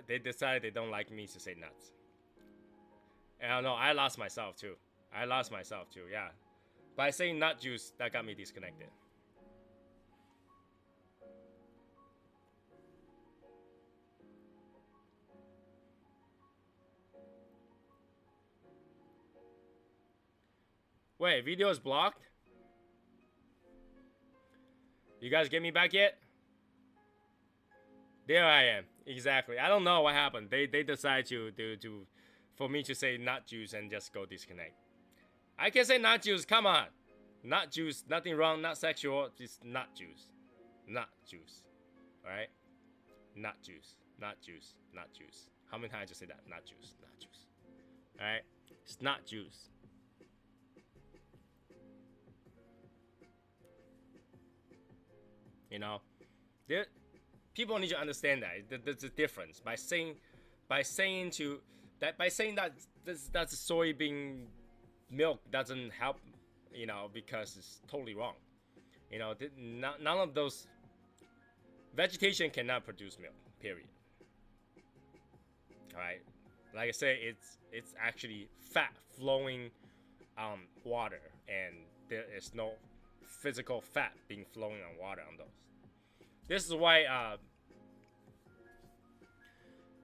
They decided they don't like me to say nuts. And I know I lost myself too. I lost myself too. Yeah, by saying nut juice, that got me disconnected. Wait, video is blocked. You guys get me back yet? There I am. Exactly. I don't know what happened. They decide to for me to say nut juice and just go disconnect. I can say nut juice. Come on, nut juice. Nothing wrong. Not sexual. Just nut juice. Nut juice. All right. Nut juice. Nut juice. Nut juice. How many times I just say that? Nut juice. Nut juice. All right. It's not juice. You know, there people need to understand that there's a difference by saying that that's soybean milk doesn't help, you know, because it's totally wrong. You know, none of those vegetation cannot produce milk. Period. All right, like I say, it's actually fat flowing water, and there is no physical fat being flowing on water on those. This is why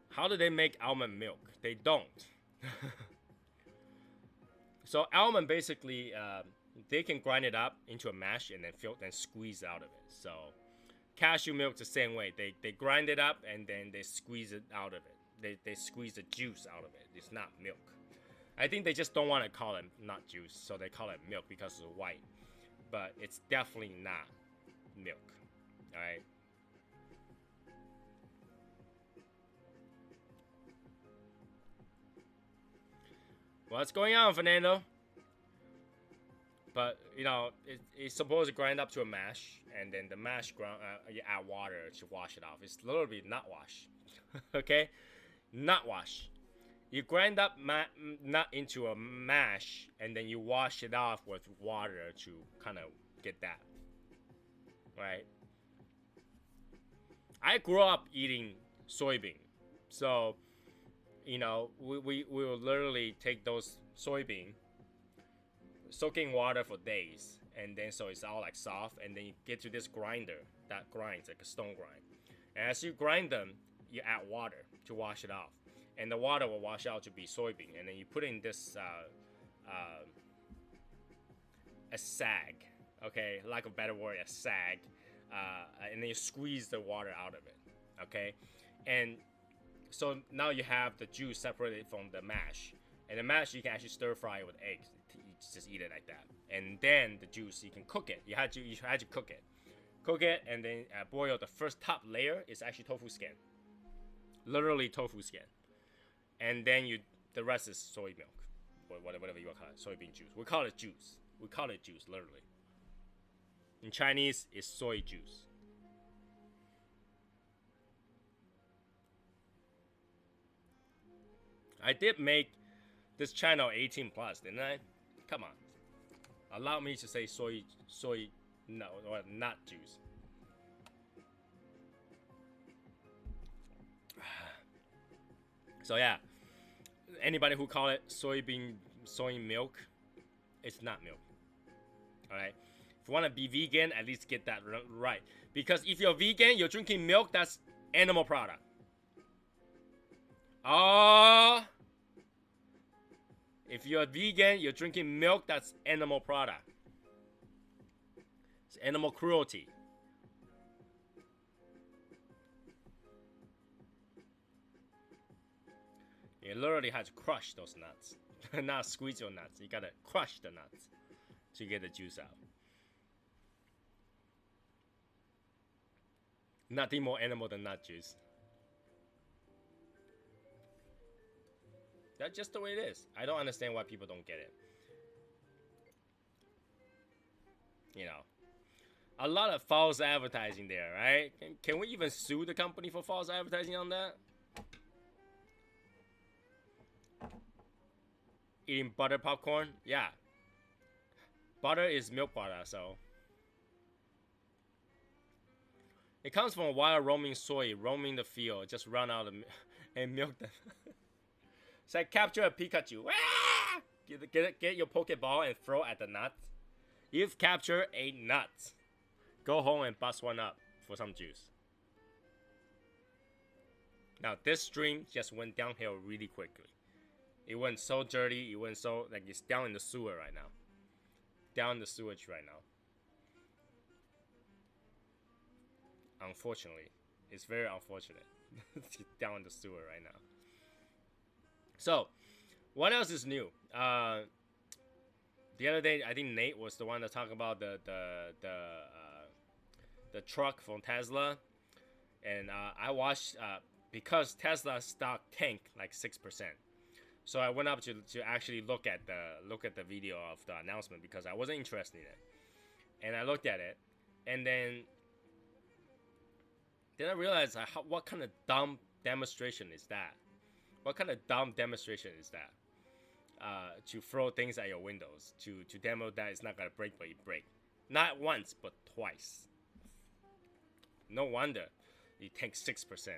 how do they make almond milk? They don't. So almond basically they can grind it up into a mash and then filter and squeeze out of it. So cashew milk the same way. They grind it up and then they squeeze it out of it. They squeeze the juice out of it. It's not milk. I think they just don't want to call it not juice, so they call it milk because it's white. But it's definitely not milk. Alright. What's going on, Fernando? But you know, it's supposed to grind up to a mash, and then the mash you add water to wash it off. It's literally not wash, okay? Not wash. You grind up nut into a mash, and then you wash it off with water to kind of get that, right? I grew up eating soybean, so you know we will literally take those soybean, soaking water for days, and then so it's all like soft, and then you get to this grinder that grinds like a stone grind, and as you grind them, you add water to wash it off, and the water will wash out to be soybean, and then you put in this a sag, okay, lack of a better word, a sag, and then you squeeze the water out of it, okay, and so now you have the juice separated from the mash, and the mash you can actually stir fry it with eggs. You just eat it like that, and then the juice you can cook it. You had to cook it, and then boil. The first top layer is actually tofu skin, literally tofu skin, and then the rest is soy milk, or whatever you want to call it, soybean juice. We call it juice. We call it juice, literally. In Chinese, it's soy juice. I did make this channel 18 plus, didn't I? Come on. Allow me to say soy, no, or not juice. So yeah, anybody who call it soy milk, it's not milk. All right. If you want to be vegan, at least get that right. Because if you're vegan, you're drinking milk that's animal product. Oh, if you're vegan, you're drinking milk that's animal product. It's animal cruelty. You literally have to crush those nuts. Not squeeze your nuts. You gotta crush the nuts to get the juice out. Nothing more animal than nut juice. That's just the way it is. I don't understand why people don't get it. You know, a lot of false advertising there, right? Can we even sue the company for false advertising on that? Eating butter popcorn? Yeah. Butter is milk product, so. It comes from a wild roaming soy, roaming the field, just run out and milk them. It's like capture a Pikachu. Ah! Get your Pokeball and throw at the nut. You've captured a nut. Go home and bust one up for some juice. Now this stream just went downhill really quickly. It went so dirty. It went so like it's down in the sewer right now. Down in the sewage right now. Unfortunately, it's very unfortunate. It's down in the sewer right now. So, what else is new? The other day, I think Nate was the one that talked about the truck from Tesla, and I watched because Tesla stock tanked like 6%. So I went up to actually look at the video of the announcement because I wasn't interested in it, and I looked at it, and then I realized what kind of dumb demonstration is that? What kind of dumb demonstration is that? To throw things at your windows to demo that it's not gonna break, but you break. Not once, but twice. No wonder it takes 6%.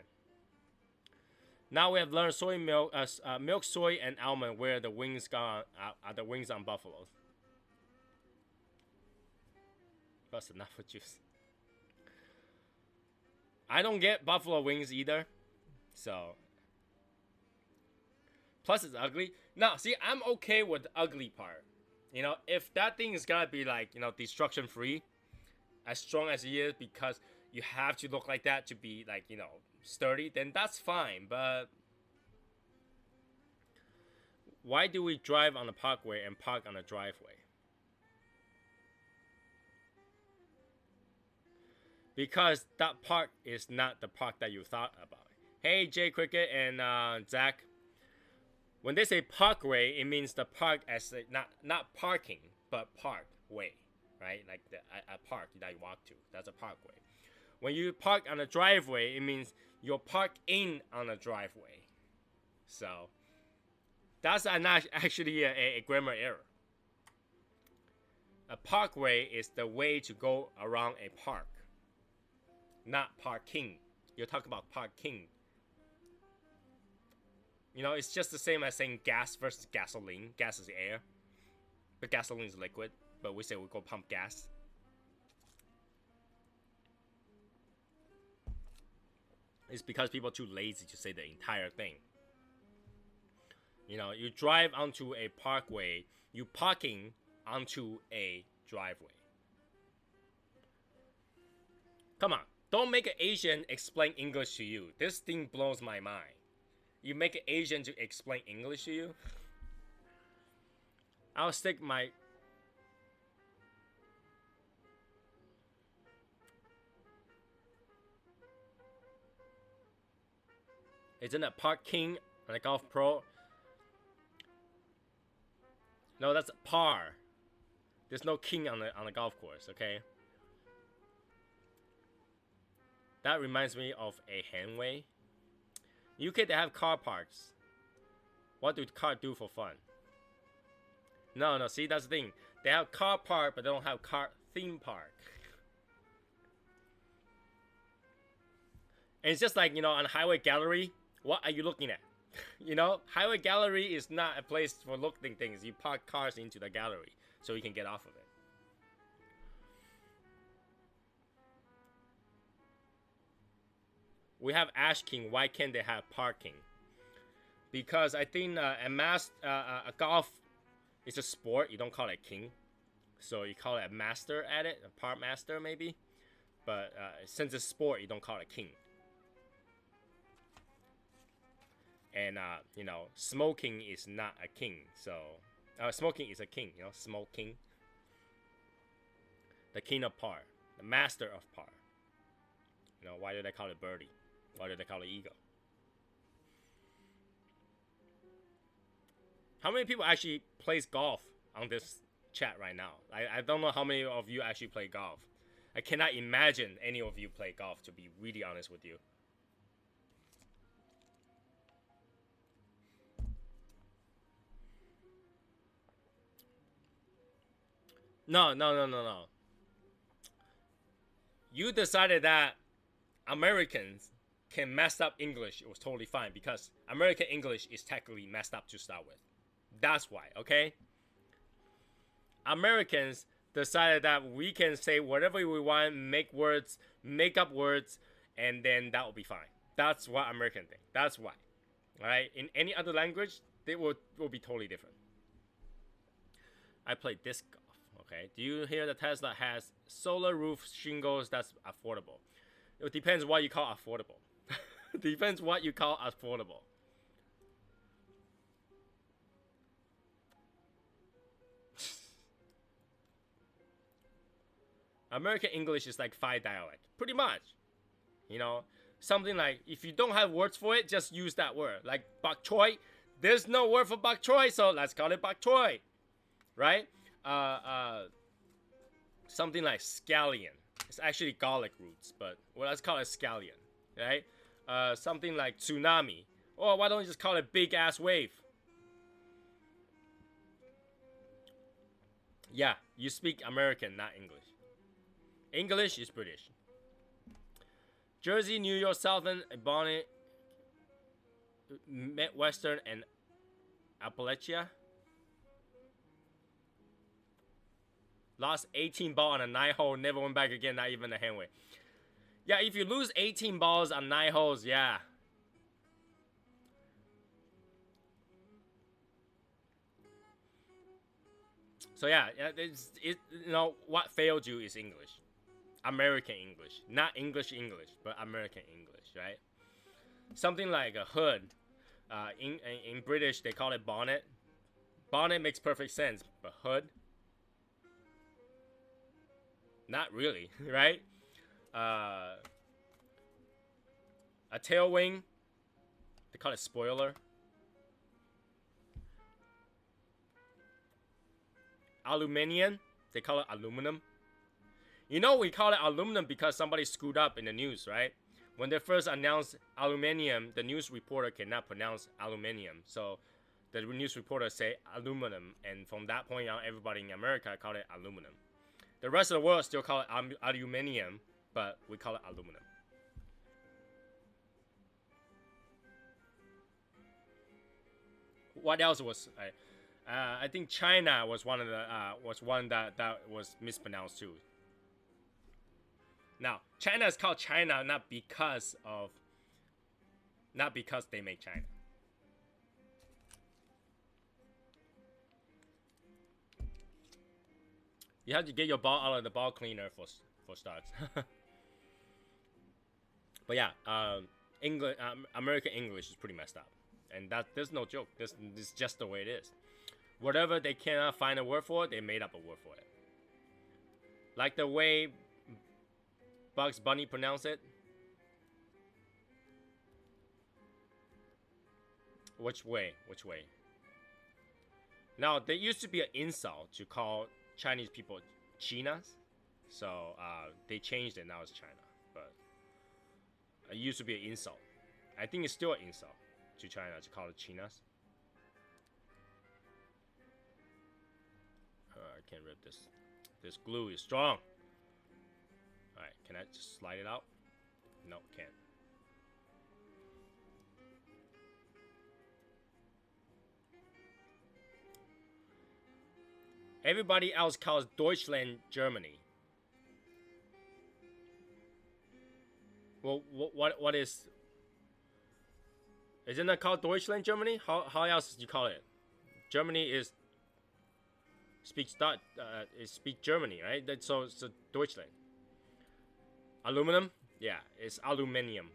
Now we have learned soy milk, milk, soy, and almond where the wings are the wings on buffaloes. That's enough for juice. I don't get buffalo wings either, so. Plus it's ugly. Now, see, I'm okay with the ugly part. You know, if that thing is gonna be like, you know, destruction free, as strong as it is, because you have to look like that to be like, you know, sturdy, then that's fine. But why do we drive on the parkway and park on the driveway? Because that park is not the park that you thought about. Hey, Jay Cricket and Zach. When they say parkway, it means the park as a, not parking, but parkway, right? Like a park that you walk to. That's a parkway. When you park on a driveway, it means you're parked in on a driveway. So that's not actually a grammar error. A parkway is the way to go around a park, not parking. You're talking about parking. You know, it's just the same as saying gas versus gasoline. Gas is air, but gasoline is liquid. But we say we go pump gas. It's because people are too lazy to say the entire thing. You know, you drive onto a parkway, you parking onto a driveway. Come on, don't make an Asian explain English to you. This thing blows my mind. You make an Asian to explain English to you? I'll stick my... Isn't it parking on a Golf Pro? No, that's par. There's no king on the golf course, okay? That reminds me of a Henway. UK, they have car parks. What do cars do for fun? No, see, that's the thing. They have car park, but they don't have car theme park. And it's just like, you know, on Highway Gallery, what are you looking at? You know, Highway Gallery is not a place for looking things. You park cars into the gallery so you can get off of it. We have Ash King. Why can't they have parking? Because I think a golf is a sport. You don't call it king, so you call it a master at it, a park master maybe. But since it's sport, you don't call it king. And you know, smoking is not a king. So smoking is a king. You know, smoking. The king of par, the master of par. You know, why do they call it birdie? Why do they call it eagle? How many people actually plays golf on this chat right now? I don't know how many of you actually play golf. I cannot imagine any of you play golf, to be really honest with you. No. You decided that Americans can mess up English, it was totally fine because American English is technically messed up to start with. That's why, okay? Americans decided that we can say whatever we want, make words, make up words, and then that will be fine. That's what Americans think. That's why. Alright? In any other language, they will be totally different. I play disc golf, okay? Do you hear that Tesla has solar roof shingles that's affordable? It depends what you call affordable. Depends what you call affordable. American English is like 5 dialect, pretty much. You know, something like if you don't have words for it, just use that word. Like bok choy, there's no word for bok choy, so let's call it bok choy, right? Something like scallion. It's actually garlic roots, but well, let's call it scallion, right? Something like tsunami. Oh, why don't you just call it big ass wave? Yeah, you speak American, not English. English is British. Jersey, New York, Southern, Bonnet, Midwestern, and Appalachia. Lost 18 ball on a 9-hole, never went back again, not even a handway. Yeah, if you lose 18 balls on 9 holes, yeah. So yeah, you know what failed you is English. American English, not English, but American English, right? Something like a hood. In British, they call it bonnet. Bonnet makes perfect sense, but hood, not really, right? A tail wing, they call it spoiler. Aluminium, they call it aluminum. You know, we call it aluminum because somebody screwed up in the news, right? When they first announced aluminium, the news reporter cannot pronounce aluminium. So the news reporter say aluminum. And from that point on, everybody in America called it aluminum. The rest of the world still call it aluminium, but we call it aluminum. What else was... I think China was one of the that was mispronounced too. Now, China is called China not because they make China. You have to get your ball out of the ball cleaner for starts. But yeah, American English is pretty messed up, and there's no joke. This is just the way it is. Whatever they cannot find a word for, they made up a word for it. Like the way Bugs Bunny pronounce it. Which way? Which way? Now, there used to be an insult to call Chinese people Chinas. So, they changed it. Now it's China. But it used to be an insult. I think it's still an insult to China to call it Chinas. I can't rip this. This glue is strong. Alright, can I just slide it out? No, can't. Everybody else calls Deutschland Germany. Well, what is... Isn't it called Deutschland Germany? How else do you call it? Germany is... Speak Germany, right? So Deutschland. Aluminum? Yeah, it's aluminium.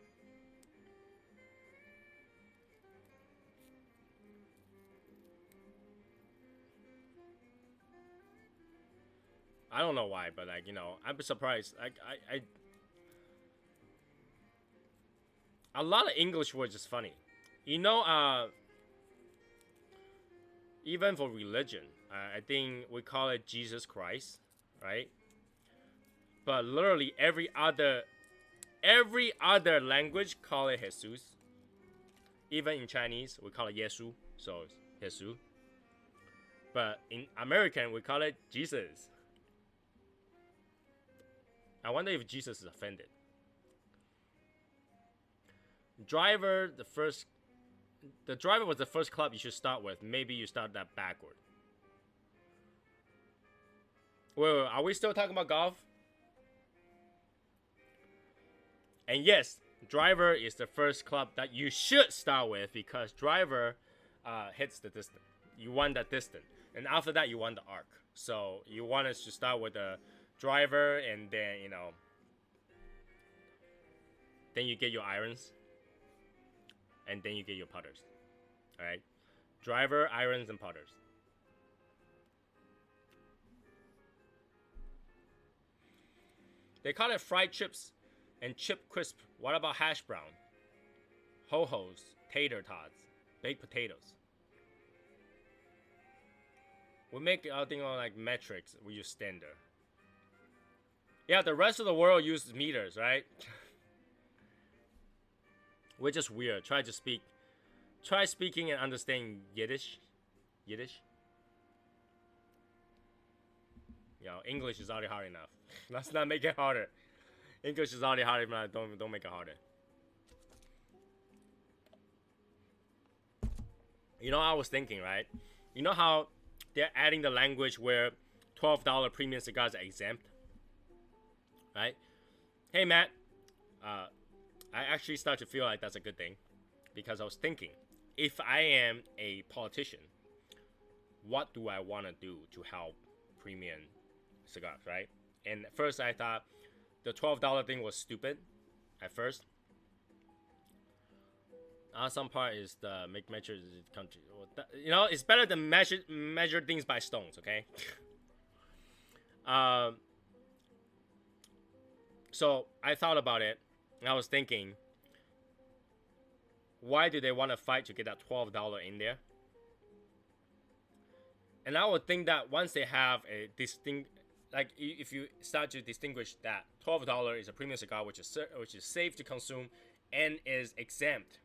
I don't know why, but like, you know, I'm surprised. Like a lot of English words is funny. You know, even for religion, I think we call it Jesus Christ, right? But literally every other language call it Jesus. Even in Chinese, we call it Yesu, so it's Jesus. But in American, we call it Jesus. I wonder if Jesus is offended. Driver, the driver was the first club you should start with. Maybe you start that backward. Wait, are we still talking about golf? And yes, driver is the first club that you should start with because driver hits the distance. You want that distance. And after that, you want the arc. So you want us to start with the driver and then, you know, then you get your irons. And then you get your putters. Alright? Driver, irons, and putters. They call it fried chips and chip crisp. What about hash brown? Ho-hos, tater tots, baked potatoes. We make our thing on like metrics. We use standard. Yeah, the rest of the world uses meters, right? We're just weird. Try speaking and understanding Yiddish. You know, English is already hard enough. Let's not make it harder. English is already hard enough. Don't make it harder. You know, I was thinking, right? You know how they're adding the language where $12 premium cigars are exempt, right? Hey, Matt. I actually start to feel like that's a good thing because I was thinking, if I am a politician, what do I want to do to help premium cigars, right? And at first I thought the $12 thing was stupid at first. Some part is the make measures country. You know, it's better than measure things by stones, okay? So I thought about it, and I was thinking, why do they want to fight to get that $12 in there? And I would think that once they have a distinct, like if you start to distinguish that $12 is a premium cigar, which is safe to consume and is exempt,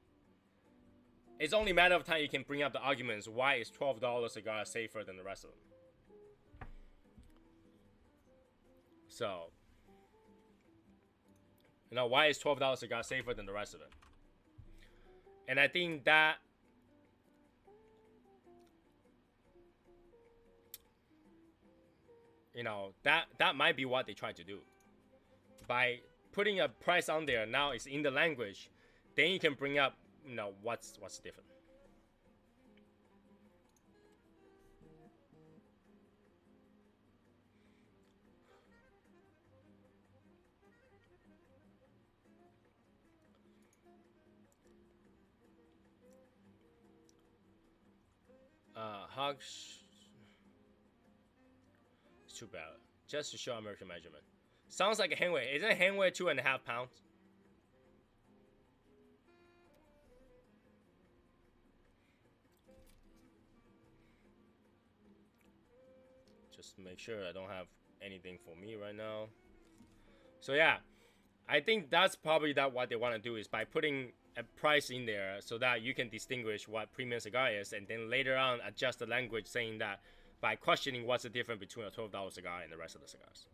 it's only a matter of time you can bring up the arguments why is $12 cigar safer than the rest of them. So, you know, why is $12 cigar safer than the rest of it? And I think that you know, that might be what they try to do. By putting a price on there, now it's in the language, then you can bring up, you know, what's different. Hogs. It's too bad. Just to show American measurement. Sounds like a hand weight. Isn't hand weight 2.5 pounds? Just to make sure I don't have anything for me right now. So yeah, I think that's probably what they want to do is by putting a price in there so that you can distinguish what premium cigar is, and then later on adjust the language saying that by questioning what's the difference between a $12 cigar and the rest of the cigars.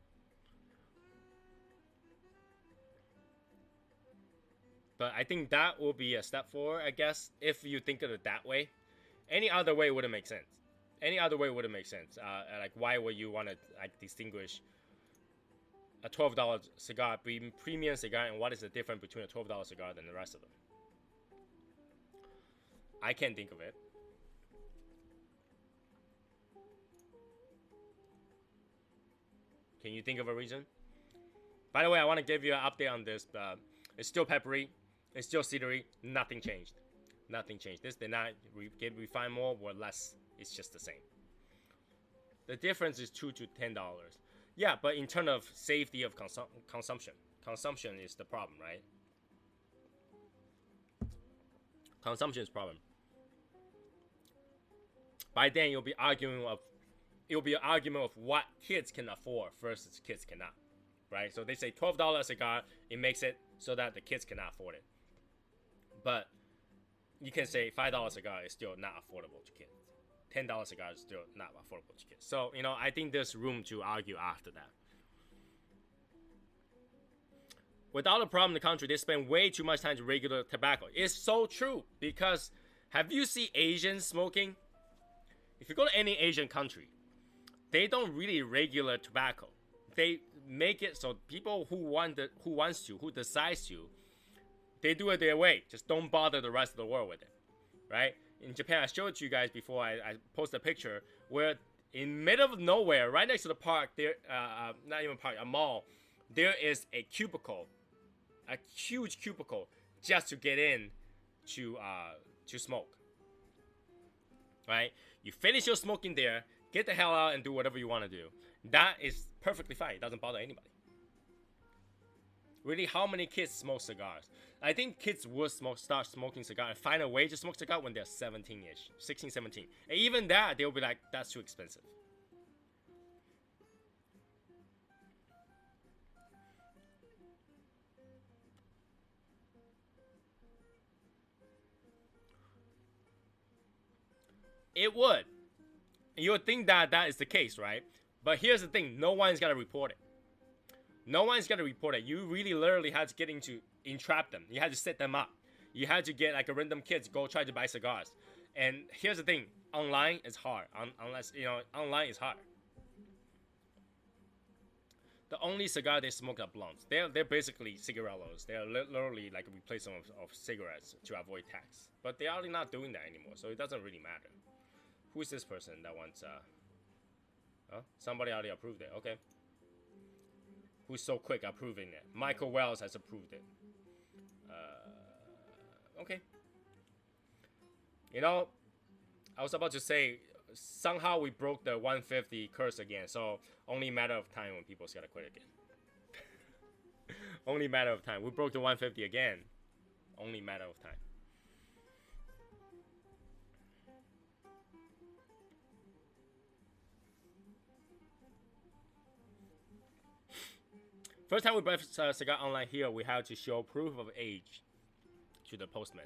But I think that will be a step forward, I guess, if you think of it that way. Any other way wouldn't make sense. Any other way wouldn't make sense. Like, why would you want to like distinguish a $12 cigar being premium cigar, and what is the difference between a $12 cigar than the rest of them? I can't think of it. Can you think of a reason? By the way, I want to give you an update on this. It's still peppery. It's still cedary. Nothing changed. Nothing changed. This did not get refined more or less. It's just the same. The difference is $2 to $10. Yeah, but in terms of safety of consumption is the problem, right? Consumption is the problem. By then, you'll be arguing of what kids can afford versus kids cannot, right? So they say $12 cigar, it makes it so that the kids cannot afford it. But you can say $5 cigar is still not affordable to kids. $10 cigar is still not affordable to kids. So, you know, I think there's room to argue after that. without a problem in the country, they spend way too much time to regular tobacco. It's so true, because have you seen Asians smoking? If you go to any Asian country, they don't really regular tobacco. They make it so people who decides to, they do it their way. Just don't bother the rest of the world with it, right? In Japan, I showed it to you guys before I posted a picture where in middle of nowhere, right next to the park, there, not even park, a mall, there is a cubicle, a huge cubicle, just to get in to smoke. Right? You finish your smoking there, get the hell out and do whatever you want to do. That is perfectly fine. It doesn't bother anybody. Really, how many kids smoke cigars? I think kids will start smoking cigar and find a way to smoke cigar when they're 17-ish, 16, 17. And even that, they'll be like, that's too expensive. It would. You would think that that is the case, right? But here's the thing. No one's going to report it. No one's going to report it. You really literally had to get into entrap them. You had to set them up. You had to get like a random kids go try to buy cigars. And here's the thing. Online is hard. Unless, you know, online is hard. The only cigar they smoke are blunts. They're basically cigarillos. They're literally like a replacement of cigarettes to avoid tax. But they're already not doing that anymore, so it doesn't really matter. Who's this person that wants, oh, somebody already approved it, okay. Who's so quick approving it? Michael Wells has approved it. Okay. You know, I was about to say, somehow we broke the 150 curse again, so only a matter of time when people's gotta quit again. Only matter of time. We broke the 150 again. Only matter of time. First time we buy cigar online here, we have to show proof of age to the postman.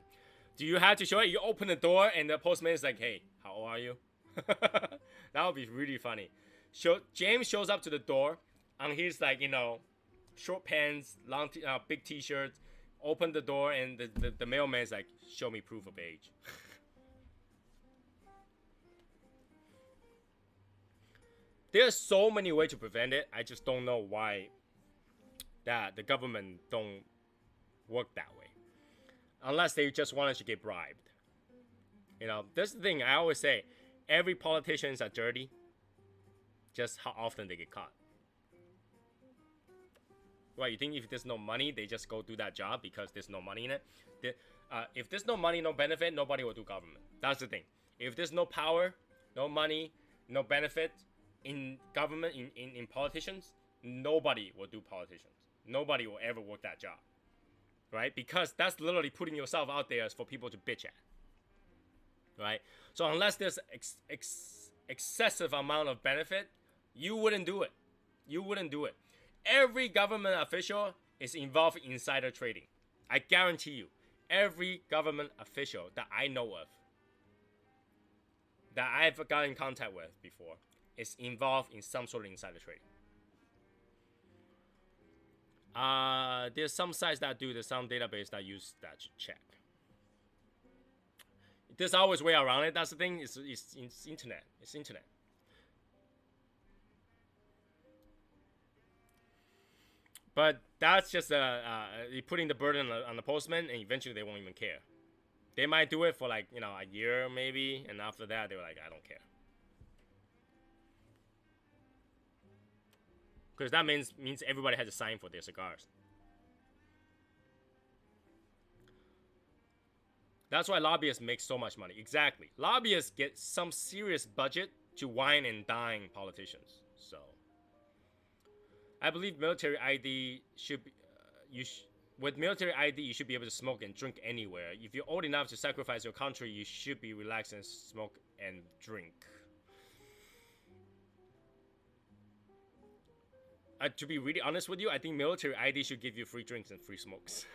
Do you have to show it? You open the door and the postman is like, hey, how old are you? That would be really funny. James shows up to the door and he's like, you know, short pants, long big t-shirt, open the door and the mailman's like, show me proof of age. There's so many ways to prevent it. I just don't know why that the government don't work that way. Unless they just want us to get bribed. You know, this is the thing I always say. Every politicians are dirty. Just how often they get caught. What, you think if there's no money, they just go do that job because there's no money in it? If there's no money, no benefit, nobody will do government. That's the thing. If there's no power, no money, no benefit in government, in politicians, nobody will do politicians. Nobody will ever work that job. Right? Because that's literally putting yourself out there for people to bitch at. Right? So unless there's excessive amount of benefit, you wouldn't do it. You wouldn't do it. Every government official is involved in insider trading. I guarantee you. Every government official that I know of, that I've got in contact with before, is involved in some sort of insider trading. There's some sites that do, there's some database that use that to check. There's always a way around it. That's the thing. It's internet. It's internet. But that's just you're putting the burden on the postman, and eventually they won't even care. They might do it for like, you know, a year maybe, and after that they're like, I don't care. Because that means everybody has to sign for their cigars. That's why lobbyists make so much money. Exactly. Lobbyists get some serious budget to wine and dine politicians. So, I believe military ID should be... with military ID, you should be able to smoke and drink anywhere. If you're old enough to sacrifice your country, you should be relaxed and smoke and drink. To be really honest with you, I think military ID should give you free drinks and free smokes.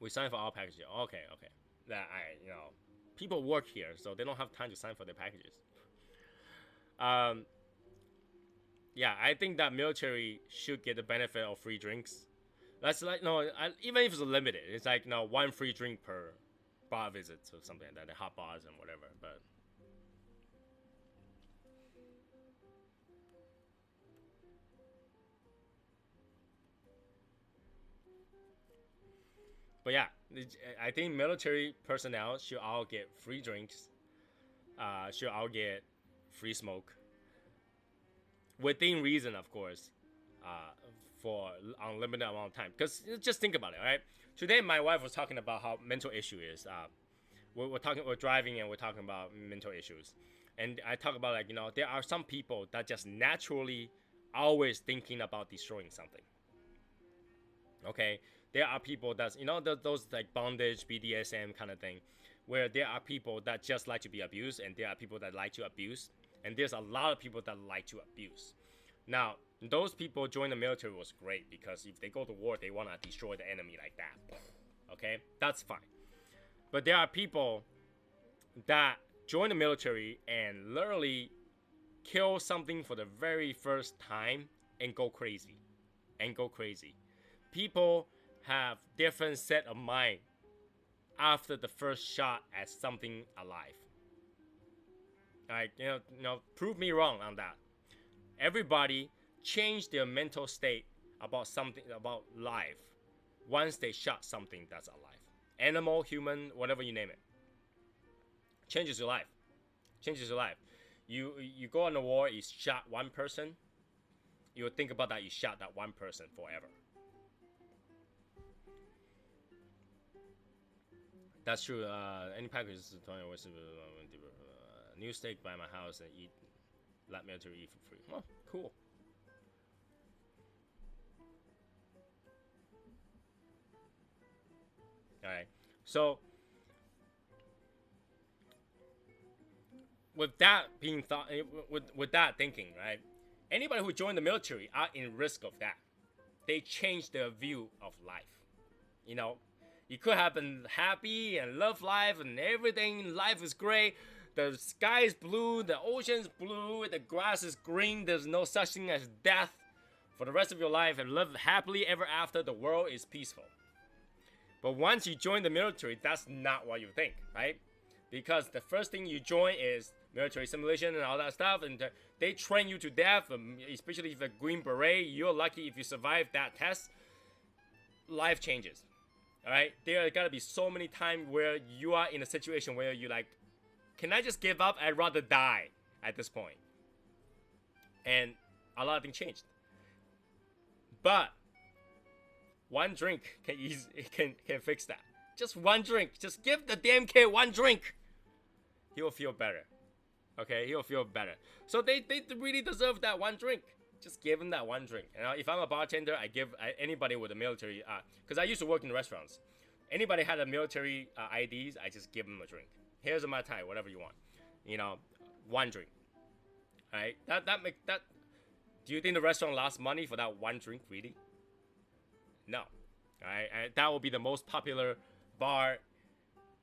We sign for our packages. Okay. That you know, people work here, so they don't have time to sign for their packages. yeah, I think that military should get the benefit of free drinks. That's like no, even if it's limited, it's like no one free drink per bar visits or something like that, the hot bars and whatever. But yeah, I think military personnel should all get free drinks. Should all get free smoke within reason, of course, uh, for unlimited amount of time. Because just think about it, right? Today, my wife was talking about how mental issue is. We're driving and we're talking about mental issues, and I talk about like there are some people that just naturally always thinking about destroying something. Okay, there are people that's those like bondage, BDSM kind of thing, where there are people that just like to be abused, and there are people that like to abuse, and there's a lot of people that like to abuse. Now, those people join the military was great because if they go to war, they want to destroy the enemy like that. Okay, that's fine. But there are people that join the military and literally kill something for the very first time and go crazy. People have different set of mind after the first shot at something alive. Like prove me wrong on that. Everybody change their mental state about something about life once they shot something that's alive. Animal, human, whatever you name it. Changes your life. You go on the war, you shot one person, you will think about that you shot that one person forever. That's true. Any packages new steak by my house and eat. Let military eat for free. Oh, cool. All right. So with that being thought, with that thinking, right? Anybody who joined the military are in risk of that. They change their view of life. You could have been happy and love life and everything. Life is great. The sky is blue. The ocean's blue. The grass is green. There's no such thing as death. For the rest of your life and live happily ever after. The world is peaceful. But once you join the military, that's not what you think, right? Because the first thing you join is military simulation and all that stuff, and they train you to death, especially if you're a Green Beret. You're lucky if you survive that test. Life changes, all right? There are gotta be so many times where you are in a situation where you're like, can I just give up? I'd rather die at this point. And a lot of things changed. But one drink can fix that. Just one drink. Just give the damn kid one drink. He will feel better. Okay, he'll feel better. So they really deserve that one drink. Just give him that one drink. If I'm a bartender, I give anybody with a military, because I used to work in restaurants. Anybody had a military IDs, I just give them a drink. Here's a Mai Tai, whatever you want. One drink. All right, that. Do you think the restaurant lost money for that one drink, really? No. All right, and that will be the most popular bar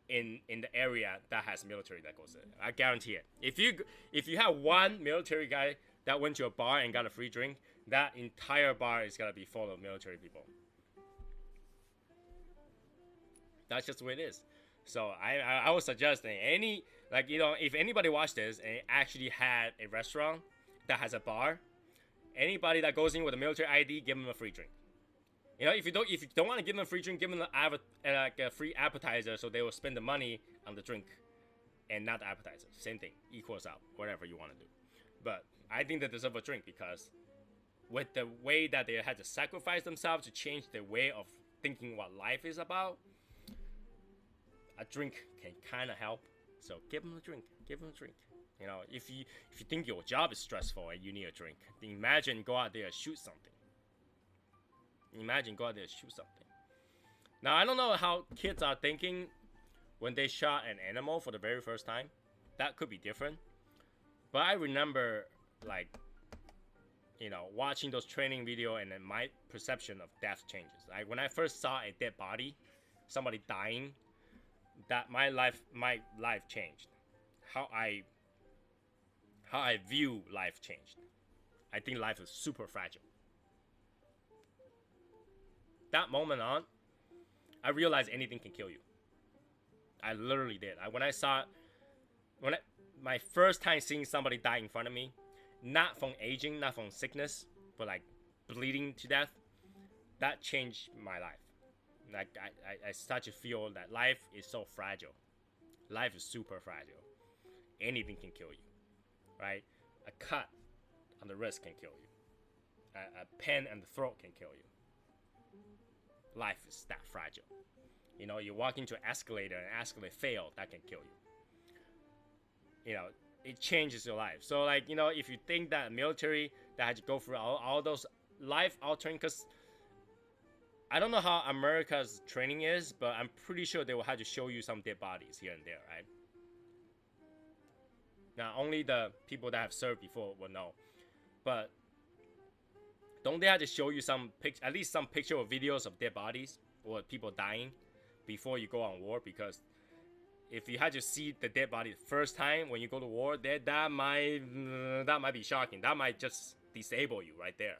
in the area that has military that goes in. I guarantee it. If you have one military guy that went to a bar and got a free drink, that entire bar is gonna be full of military people. That's just the way it is. So I would suggest that if anybody watched this and actually had a restaurant that has a bar, anybody that goes in with a military ID, give them a free drink. If you don't want to give them a free drink, give them a free appetizer, so they will spend the money on the drink and not the appetizer. Same thing, equals out, whatever you want to do. But I think they deserve a drink because with the way that they had to sacrifice themselves to change their way of thinking what life is about, a drink can kind of help. So give them a drink. If you think your job is stressful and you need a drink, imagine go out there and shoot something. Now, I don't know how kids are thinking when they shot an animal for the very first time. That could be different. But I remember, watching those training video, and then my perception of death changes. When I first saw a dead body, somebody dying, that my life changed. How I view life changed. I think life is super fragile. That moment on, I realized anything can kill you. I literally did. My first time seeing somebody die in front of me, not from aging, not from sickness, but like bleeding to death, that changed my life. Like I start to feel that life is so fragile. Life is super fragile. Anything can kill you, right? A cut on the wrist can kill you. A pen in the throat can kill you. Life is that fragile. You know, you walk into an escalator and escalator fail, that can kill you. You know, it changes your life. So like, you know, if you think that military that had to go through all those life altering, because I don't know how America's training is, but I'm pretty sure they will have to show you some dead bodies here and there, right? Now, only the people that have served before will know. But don't they have to show you at least some picture or videos of dead bodies or people dying before you go on war? Because if you had to see the dead body the first time when you go to war, that might be shocking. That might just disable you right there.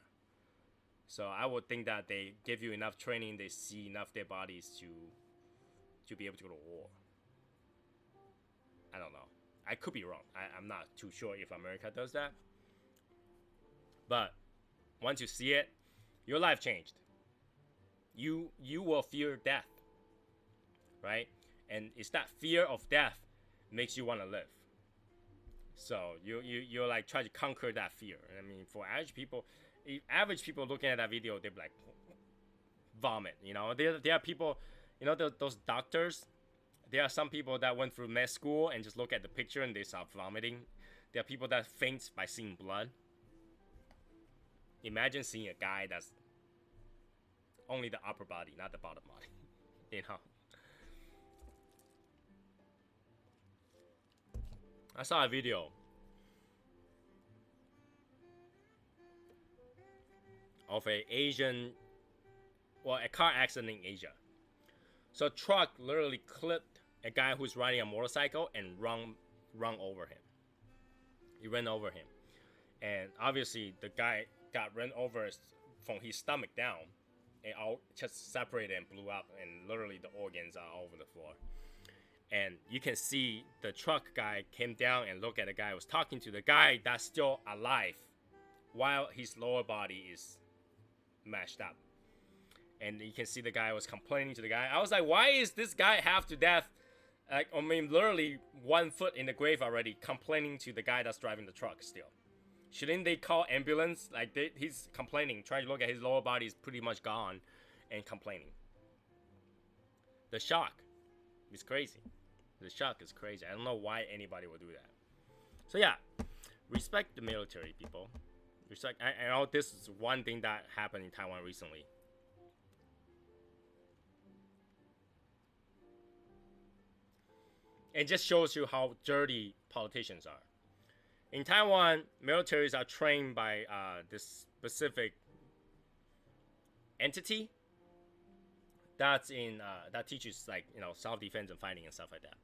So I would think that they give you enough training, they see enough dead bodies to be able to go to war. I don't know. I could be wrong. I'm not too sure if America does that. But once you see it, your life changed. You will fear death, right? And it's that fear of death makes you want to live. So you're like try to conquer that fear. I mean, for average people looking at that video, they're like vomit. You know, there are people, you know, those doctors. There are some people that went through med school and just look at the picture and they start vomiting. There are people that faint by seeing blood. Imagine seeing a guy that's only the upper body, not the bottom body. You know. I saw a video of a car accident in Asia. So a truck literally clipped a guy who's riding a motorcycle and run over him. He ran over him. And obviously the guy got run over from his stomach down. It all just separated and blew up, and literally the organs are all over the floor. And you can see the truck guy came down and looked at the guy who was talking to the guy that's still alive while his lower body is mashed up. And you can see the guy was complaining to the guy. I was like, why is this guy half to death? Like, I mean, literally 1 foot in the grave already, complaining to the guy that's driving the truck still. Shouldn't they call ambulance? Like, he's complaining, trying to look at his lower body is pretty much gone and complaining. The shock is crazy. The shock is crazy. I don't know why anybody would do that. So yeah, respect the military, people. Respect. I know this is one thing that happened in Taiwan recently. It just shows you how dirty politicians are. In Taiwan, militaries are trained by this specific entity that teaches, like, you know, self-defense and fighting and stuff like that.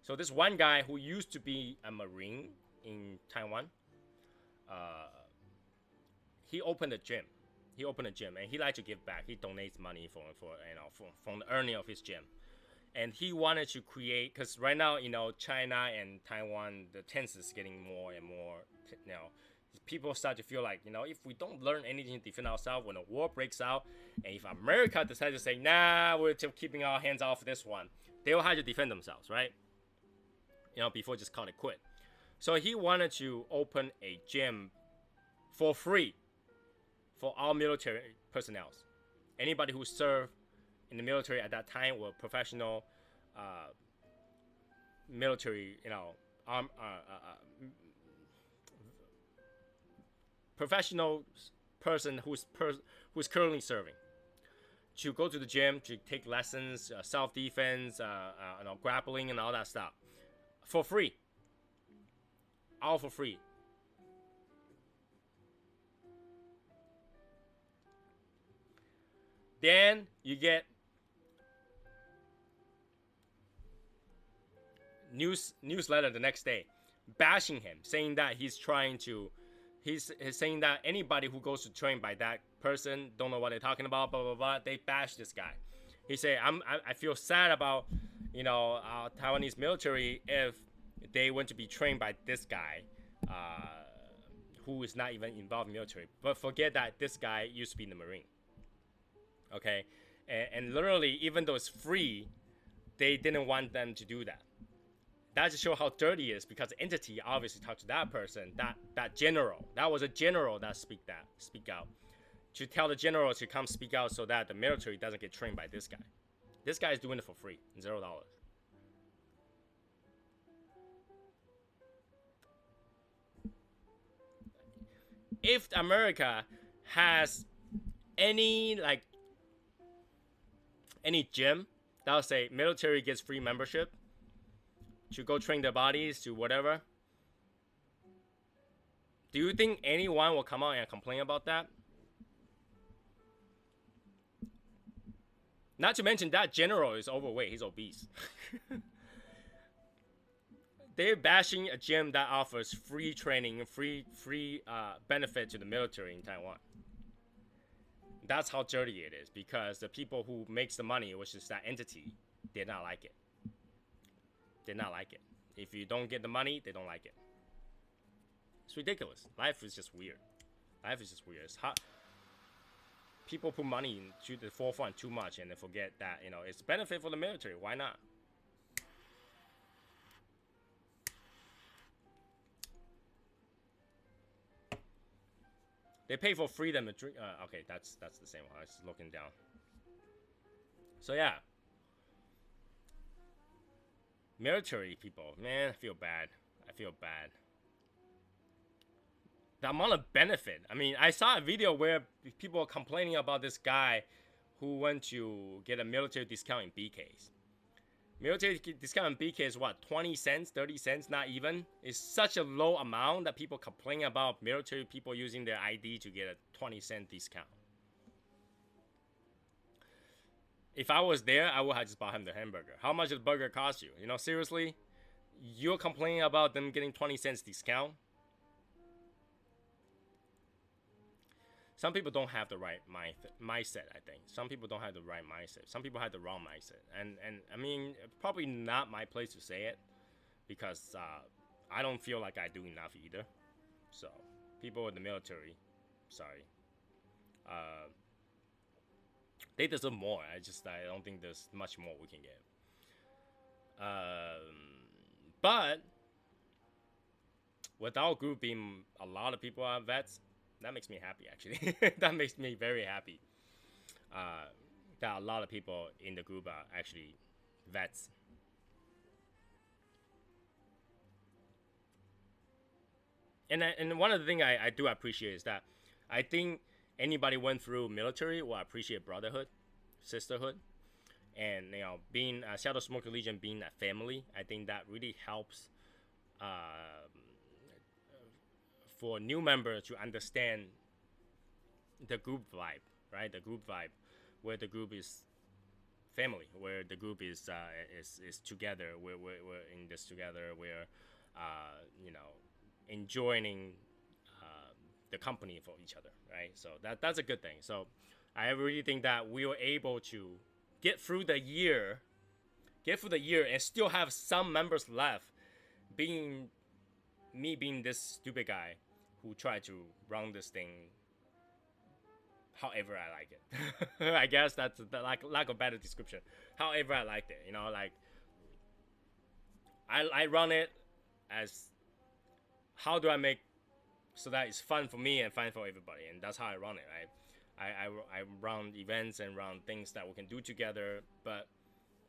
So this one guy who used to be a Marine in Taiwan, he opened a gym. And he likes to give back. He donates money from the earning of his gym. And he wanted to create, because right now, you know, China and Taiwan, the tension is getting more and more, you know, people start to feel like, you know, if we don't learn anything to defend ourselves when a war breaks out, and if America decides to say, nah, we're just keeping our hands off this one, they will have to defend themselves, right? You know, before just call it quit. So he wanted to open a gym for free for all military personnel. Anybody who served in the military at that time were professional military, you know, professional person who's currently serving, to go to the gym to take lessons, self-defense, you know, grappling and all that stuff for free, all for free. Then you get newsletter the next day bashing him, saying that he's he's saying that anybody who goes to train by that person don't know what they're talking about, blah blah blah. They bash this guy. He say, I feel sad about, you know, Taiwanese military if they want to be trained by this guy, who is not even involved in military. But forget that this guy used to be in the Marine. Okay, and literally, even though it's free, they didn't want them to do that. That just shows how dirty it is, because the entity obviously talked to that person, that general. That was a general that speak out. To tell the general to come speak out so that the military doesn't get trained by this guy. This guy is doing it for free, $0. If America has any gym that'll say military gets free membership to go train their bodies to whatever, do you think anyone will come out and complain about that? Not to mention that general is overweight, he's obese. They're bashing a gym that offers free training, free benefit to the military in Taiwan. That's how dirty it is, because the people who makes the money, which is that entity, did not like it. Did not like it. If you don't get the money, they don't like it. It's ridiculous. Life is just weird. Life is just weird. It's hot. People put money into the forefront too much and they forget that, you know, it's benefit for the military. Why not? They pay for freedom to drink. Okay, that's the same one. I was looking down. So yeah, military people, man, I feel bad. I feel bad. The amount of benefit. I mean, I saw a video where people are complaining about this guy who went to get a military discount in BKs. Military discount in BK is what, 20 cents, 30 cents, not even? It's such a low amount that people complain about military people using their ID to get a 20-cent discount. If I was there, I would have just bought him the hamburger. How much does the burger cost you? You know, seriously? You're complaining about them getting 20 cents discount? Some people don't have the right mindset, I think. Some people don't have the right mindset. Some people have the wrong mindset. And I mean, probably not my place to say it, because I don't feel like I do enough either. So, people in the military, sorry. They deserve more. I don't think there's much more we can get. But, with our group being a lot of people are vets, that makes me happy, actually. That makes me very happy. That a lot of people in the group are actually vets. And one of the things I do appreciate is that I think anybody went through military will appreciate brotherhood, sisterhood, and, you know, being Shadow Smoker Legion being a family. I think that really helps for new members to understand the group vibe, right? The group vibe, where the group is family, where the group is together. We're in this together. We're you know, enjoying the company for each other, right? So that's a good thing. So I really think that we were able to get through the year, and still have some members left, being this stupid guy who tried to run this thing however I like it. I guess that's the lack of better description. However I liked it, you know, like I run it as how do I make so that it's fun for me and fun for everybody, and that's how I run it, right? I run events and run things that we can do together, but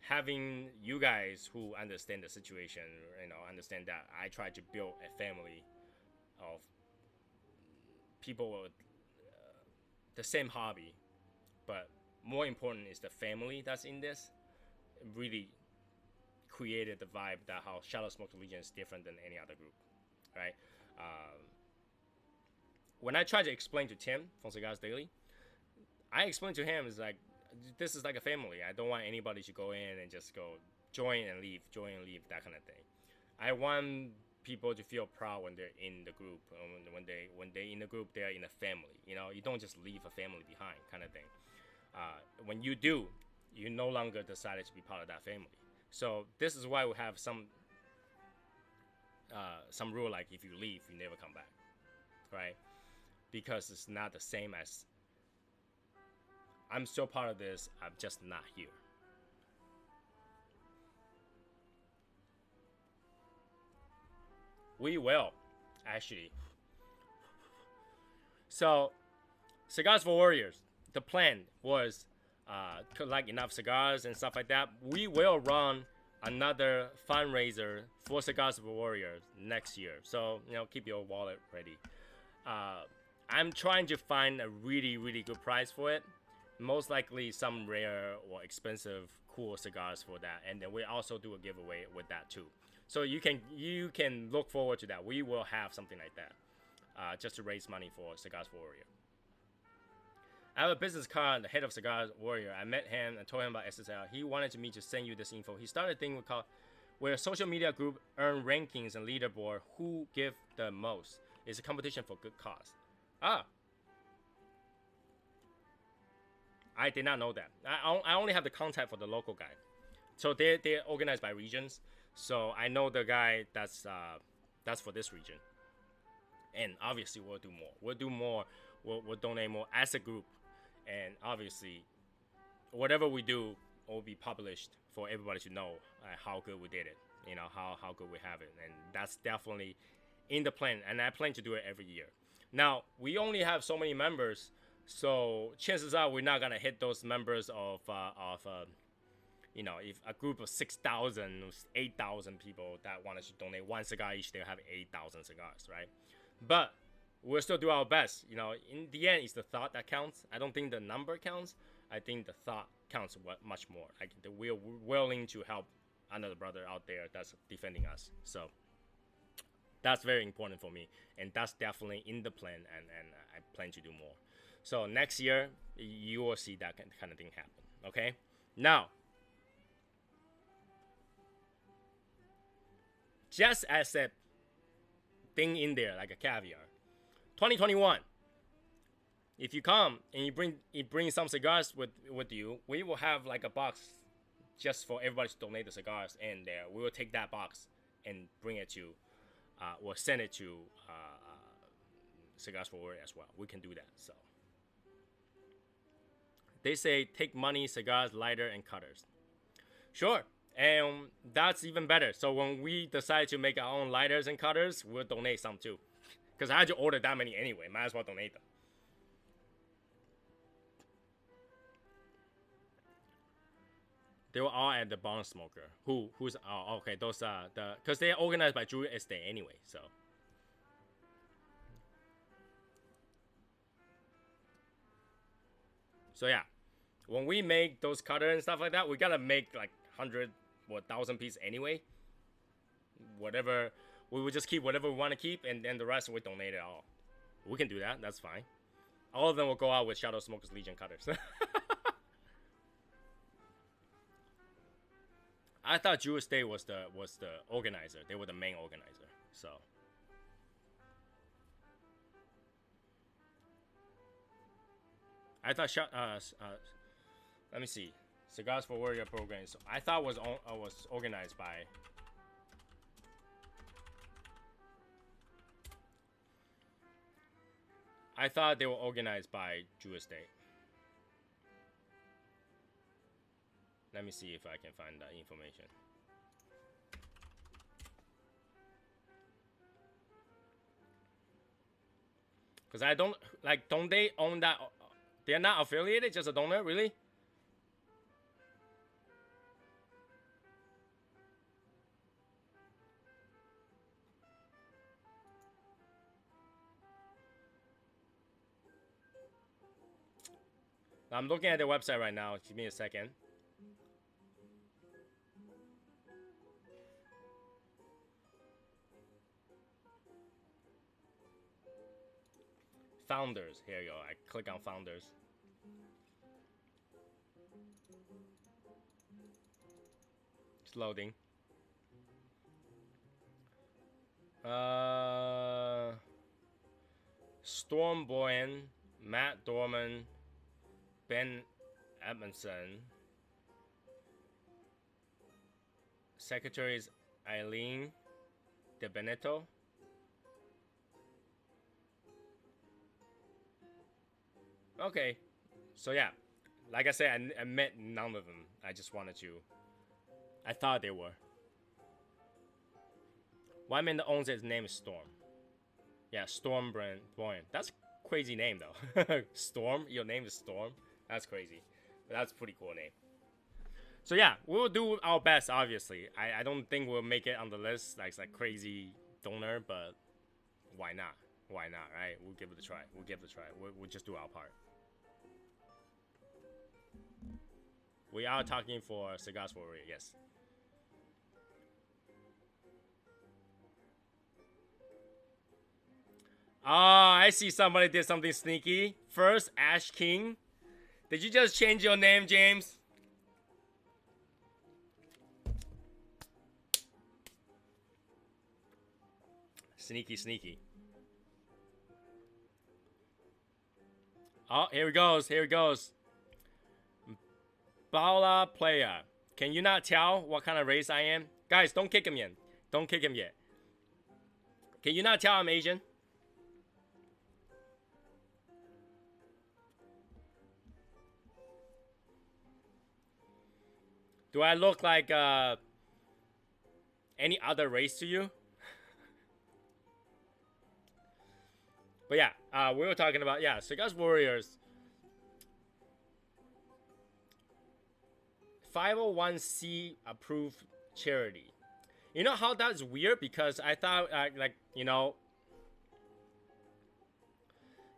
having you guys who understand the situation, you know, understand that I try to build a family of people with the same hobby, but more important is the family that's in this. It really created the vibe that how Shadow Smoke Legion is different than any other group, right? When I try to explain to Tim from Cigars Daily, I explain to him, is like, this is like a family. I don't want anybody to go in and just go join and leave, that kind of thing. I want people to feel proud when they're in the group. When they in the group, they're in a family. You know, you don't just leave a family behind, kind of thing. When you do, you no longer decided to be part of that family. So this is why we have some rule, like if you leave, you never come back, right? Because it's not the same as I'm still part of this, I'm just not here. We will, actually. So, Cigars for Warriors, the plan was collect enough cigars and stuff like that. We will run another fundraiser for Cigars for Warriors next year. So, you know, keep your wallet ready. I'm trying to find a really, really good price for it. Most likely some rare or expensive cool cigars for that. And then we also do a giveaway with that too. So you can look forward to that. We will have something like that, just to raise money for Cigars for Warrior. I have a business card, the head of Cigars Warrior. I met him and told him about SSL. He wanted me to send you this info. He started a thing called where a social media group earn rankings and leaderboard who give the most. It's a competition for good cause. Ah. I did not know that. I only have the contact for the local guy. So they're organized by regions. So I know the guy that's for this region. And obviously we'll do more. We'll do more. We'll donate more as a group. And obviously, whatever we do will be published for everybody to know how good we did it. You know, how good we have it. And that's definitely in the plan. And I plan to do it every year. Now, we only have so many members. So chances are we're not going to hit those members of you know, if a group of 6,000, 8,000 people that wanted to donate one cigar each, they'll have 8,000 cigars, right? But we'll still do our best. You know, in the end, it's the thought that counts. I don't think the number counts. I think the thought counts much more. Like, we're willing to help another brother out there that's defending us. So that's very important for me. And that's definitely in the plan. And I plan to do more. So next year, you will see that kind of thing happen. Okay? Now, just as a thing in there, like a caviar, 2021, if you come and you bring some cigars with you, we will have like a box just for everybody to donate the cigars, and there we will take that box and bring it to, or send it to Cigars for Warrior as well. We can do that. So they say take money, cigars, lighter, and cutters. Sure. And that's even better. So when we decide to make our own lighters and cutters, we'll donate some too. Because I had to order that many anyway. Might as well donate them. They were all at the Bond Smoker. Who's oh, okay, those because they're organized by Jewelry Estate anyway, so. So yeah. When we make those cutters and stuff like that, we gotta make like 100 or 1,000 pieces anyway. Whatever, we will just keep whatever we want to keep, and then the rest we donate it all. We can do that. That's fine. All of them will go out with Shadow Smokers Legion cutters. I thought Jewish State was the organizer. They were the main organizer. So I thought let me see. Cigars for Warrior program. So I thought was organized by. I thought they were organized by Jewish State. Let me see if I can find that information. Because I don't like. Don't they own that? They're not affiliated. Just a donor, really? I'm looking at their website right now. Give me a second. Founders. Here you go. I click on founders. It's loading. Storm Boyan, Matt Dorman, Ben Edmondson. Secretary is Eileen De Benito. Okay, so yeah, like I said, I met none of them. I just wanted to. I thought they were. One man that owns it, his name is Storm. Yeah, Storm Boyan. That's a crazy name though. Storm, your name is Storm. That's crazy. But that's a pretty cool name. So yeah, we will do our best. Obviously, I don't think we'll make it on the list like crazy donor, but why not? Why not? Right? We'll give it a try. We'll give it a try. We'll just do our part. We are talking for Cigars Warrior, yes. Oh, I see somebody did something sneaky. First, Ash King. Did you just change your name, James? Sneaky, sneaky. Oh, here it goes. Here it goes. Bala player. Can you not tell what kind of race I am? Guys, don't kick him yet. Don't kick him yet. Can you not tell I'm Asian? Do I look like any other race to you? But yeah, we were talking about, yeah, Cigars Warriors. 501c approved charity. You know how that's weird? Because I thought, like, you know,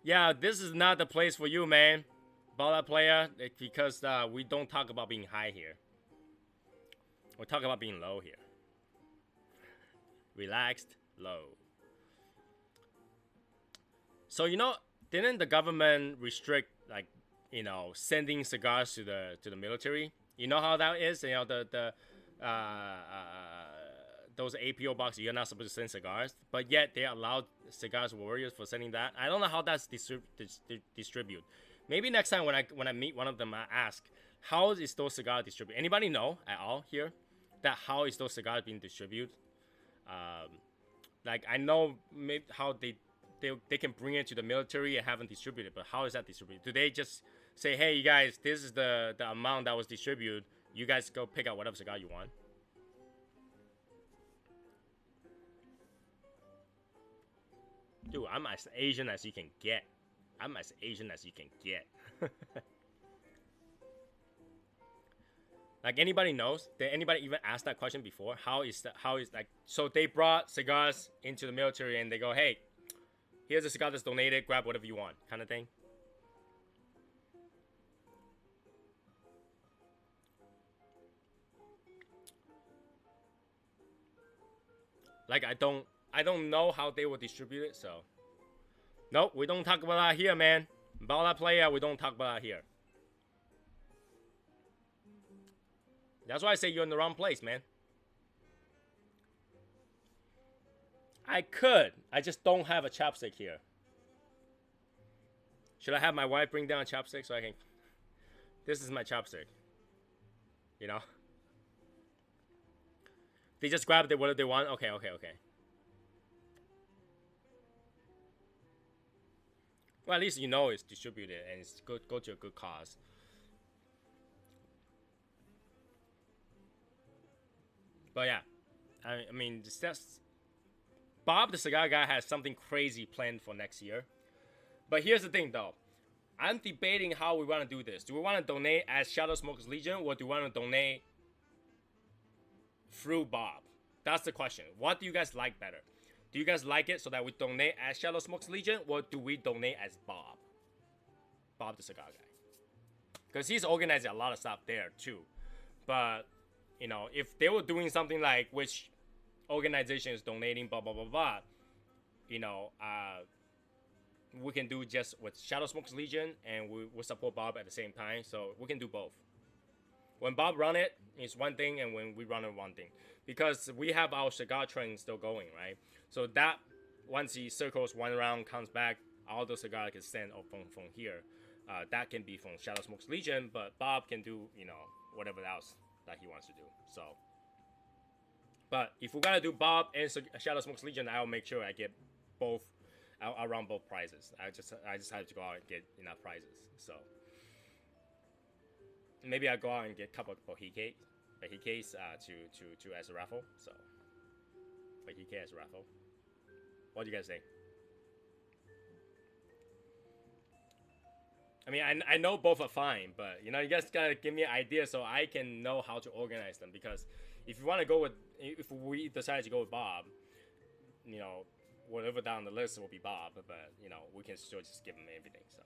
yeah, this is not the place for you, man. Bala player, because we don't talk about being high here. We talk about being low here. Relaxed, low. So, you know, didn't the government restrict, like, you know, sending cigars to the military? You know how that is? You know, those APO boxes, you're not supposed to send cigars, but yet they allowed Cigars Warriors for sending that. I don't know how that's distributed. Maybe next time when I meet one of them, I ask, how is those cigars distributed? Anybody know at all here that how is those cigars being distributed? Like, I know maybe how they can bring it to the military and have them distributed, but how is that distributed? Do they just say, hey, you guys, this is the amount that was distributed. You guys go pick out whatever cigar you want. Dude, I'm as Asian as you can get. I'm as Asian as you can get. Like, anybody knows? Did anybody even ask that question before? How is like, so they brought cigars into the military and they go, hey, here's a cigar that's donated, grab whatever you want, kind of thing. Like, I don't know how they will distribute it, so. Nope, we don't talk about that here, man. About that player, we don't talk about that here. That's why I say you're in the wrong place, man. I could. I just don't have a chopstick here. Should I have my wife bring down a chopstick so I can... This is my chopstick. You know? They just grab whatever they want? Okay. Well, at least you know it's distributed and it's go to a good cause. But yeah, I mean, just Bob the Cigar Guy has something crazy planned for next year. But here's the thing, though. I'm debating how we want to do this. Do we want to donate as Shadow Smokers Legion, or do we want to donate through Bob? That's the question. What do you guys like better? Do you guys like it so that we donate as Shadow Smokers Legion, or do we donate as Bob? Bob the Cigar Guy. Because he's organizing a lot of stuff there, too. But, you know, if they were doing something like which organization is donating, blah, blah, blah, blah, you know, we can do just with Shadow Smokers Legion, and we'll support Bob at the same time. So we can do both. When Bob run it, it's one thing, and when we run it, one thing. Because we have our cigar train still going, right? So that once he circles one round, comes back, all the cigar can send from here. That can be from Shadow Smoke's Legion, but Bob can do, you know, whatever else that he wants to do. So, but if we gotta do Bob and Shadow Smoke's Legion, I'll make sure I get both. I'll run both prizes. I just have to go out and get enough prizes. So maybe I'll go out and get a couple of Bohiques to as a raffle. So Bohique as a raffle. What do you guys think? I mean, I know both are fine, but you know, you guys gotta give me an idea so I can know how to organize them. Because if you want to go with, if we decide to go with Bob, you know, whatever down the list will be Bob, but you know, we can still just give him everything. So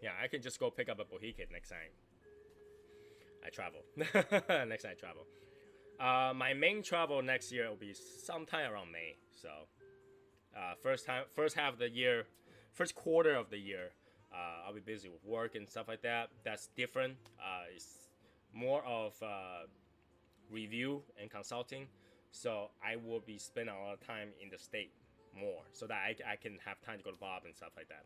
yeah, I can just go pick up a Bohique next time I travel. Next time I travel. My main travel next year will be sometime around May. So, first half of the year, first quarter of the year, I'll be busy with work and stuff like that. That's different. It's more of review and consulting. So I will be spending a lot of time in the state more, so that I can have time to go to Bob and stuff like that.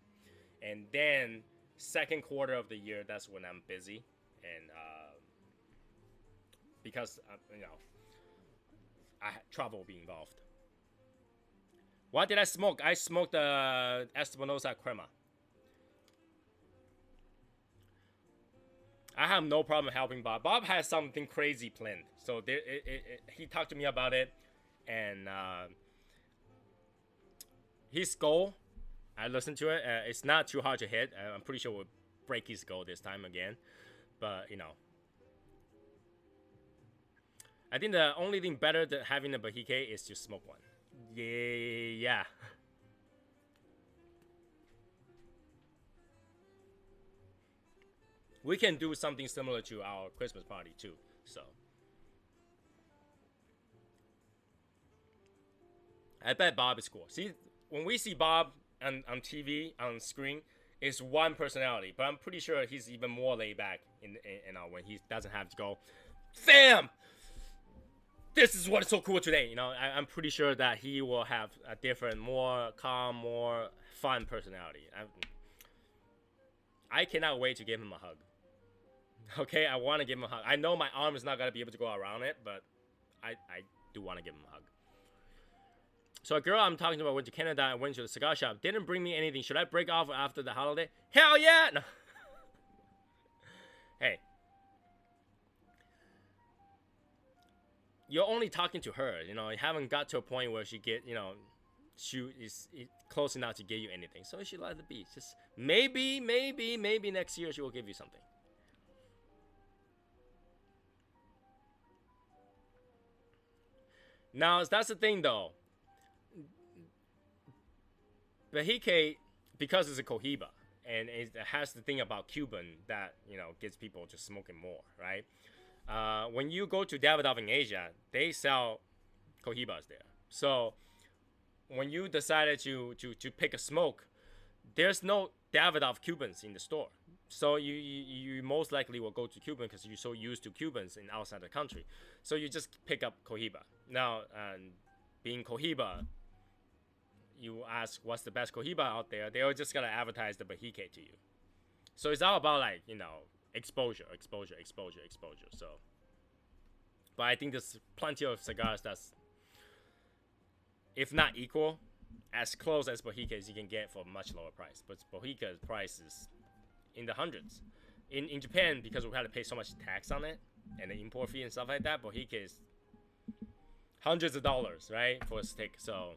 And then second quarter of the year, that's when I'm busy, and because you know, travel will be involved. What did I smoke? I smoked the Espinosa Crema. I have no problem helping Bob. Bob has something crazy planned, so he talked to me about it, and his goal, I listened to it. It's not too hard to hit. I'm pretty sure we'll break his goal this time again, but you know, I think the only thing better than having a Bohique is to smoke one. Yeah. We can do something similar to our Christmas party too. So I bet Bob is cool. See, when we see Bob on TV, on screen, it's one personality, but I'm pretty sure he's even more laid back in when he doesn't have to go, fam, this is what's so cool today. You know, I'm pretty sure that he will have a different, more calm, more fun personality. I cannot wait to give him a hug. Okay, I want to give him a hug. I know my arm is not going to be able to go around it, but I do want to give him a hug. So a girl I'm talking about went to Canada and went to the cigar shop. Didn't bring me anything. Should I break off after the holiday? Hell yeah! No. Hey. You're only talking to her. You know, you haven't got to a point where she get, you know, she is close enough to give you anything. So she let it be. Just maybe next year she will give you something. Now, that's the thing, though. Bohique, because it's a Cohiba, and it has the thing about Cuban that, you know, gets people just smoking more, right? When you go to Davidoff in Asia, they sell Cohibas there. So when you decided to pick a smoke, there's no Davidoff Cubans in the store. So you most likely will go to Cuban because you're so used to Cubans in outside the country. So you just pick up Cohiba. Now, being Cohiba, you ask what's the best Cohiba out there, they're just gonna advertise the Bohique to you. So it's all about, like, you know, exposure. So, but I think there's plenty of cigars that's, if not equal, as close as Bohiques you can get for a much lower price. But Bohique's price is in the hundreds. In Japan, because we had to pay so much tax on it and the import fee and stuff like that, Bohique is hundreds of dollars, right, for a stick. So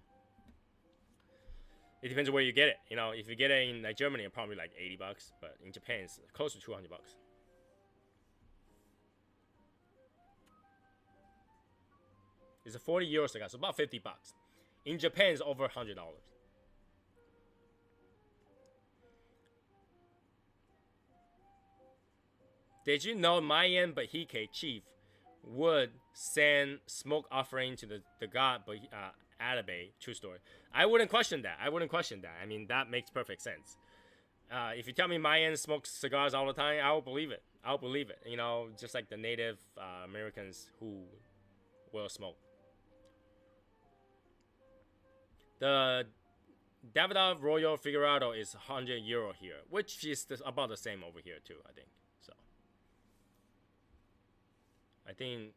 it depends on where you get it. You know, if you get it in, like, Germany, it's probably like $80, but in Japan it's close to $200. It's a 40 euro cigar, so about $50. In Japan, it's over $100. Did you know Mayan Bohique chief would send smoke offering to the god Atabay, true story. I wouldn't question that. I mean, that makes perfect sense. If you tell me Mayans smoke cigars all the time, I will believe it. You know, just like the Native Americans who will smoke. The Davidoff Royal Figurado is €100 here, which is about the same over here too, I think. So, I think,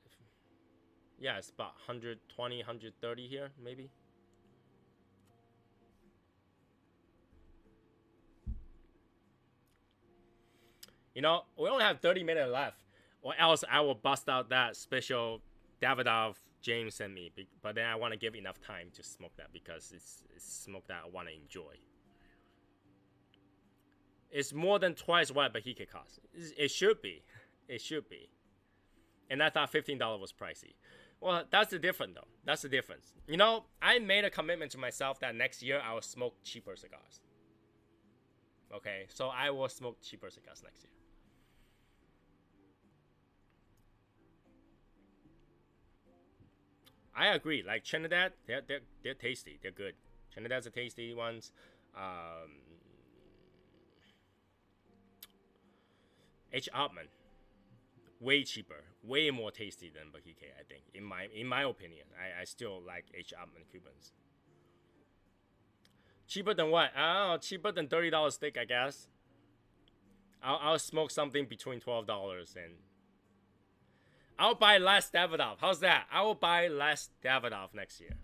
yeah, it's about 120, 130 here, maybe. You know, we only have 30 minutes left, or else I will bust out that special Davidoff James sent me. But then I want to give enough time to smoke that because it's smoke that I want to enjoy. It's more than twice what Bahike costs. It should be. It should be. And I thought $15 was pricey. Well, that's the difference, though. That's the difference. You know, I made a commitment to myself that next year I will smoke cheaper cigars. Okay, so I will smoke cheaper cigars next year. I agree. Like Trinidad, they're tasty. They're good. Trinidad's a tasty ones. H. Altman, way cheaper, way more tasty than Bahike. I think, in my opinion, I still like H. Altman Cubans. Cheaper than what? I don't know. Cheaper than $30 steak, I guess. I'll smoke something between $12 and. I'll buy less Davidoff. How's that? I will buy less Davidoff next year.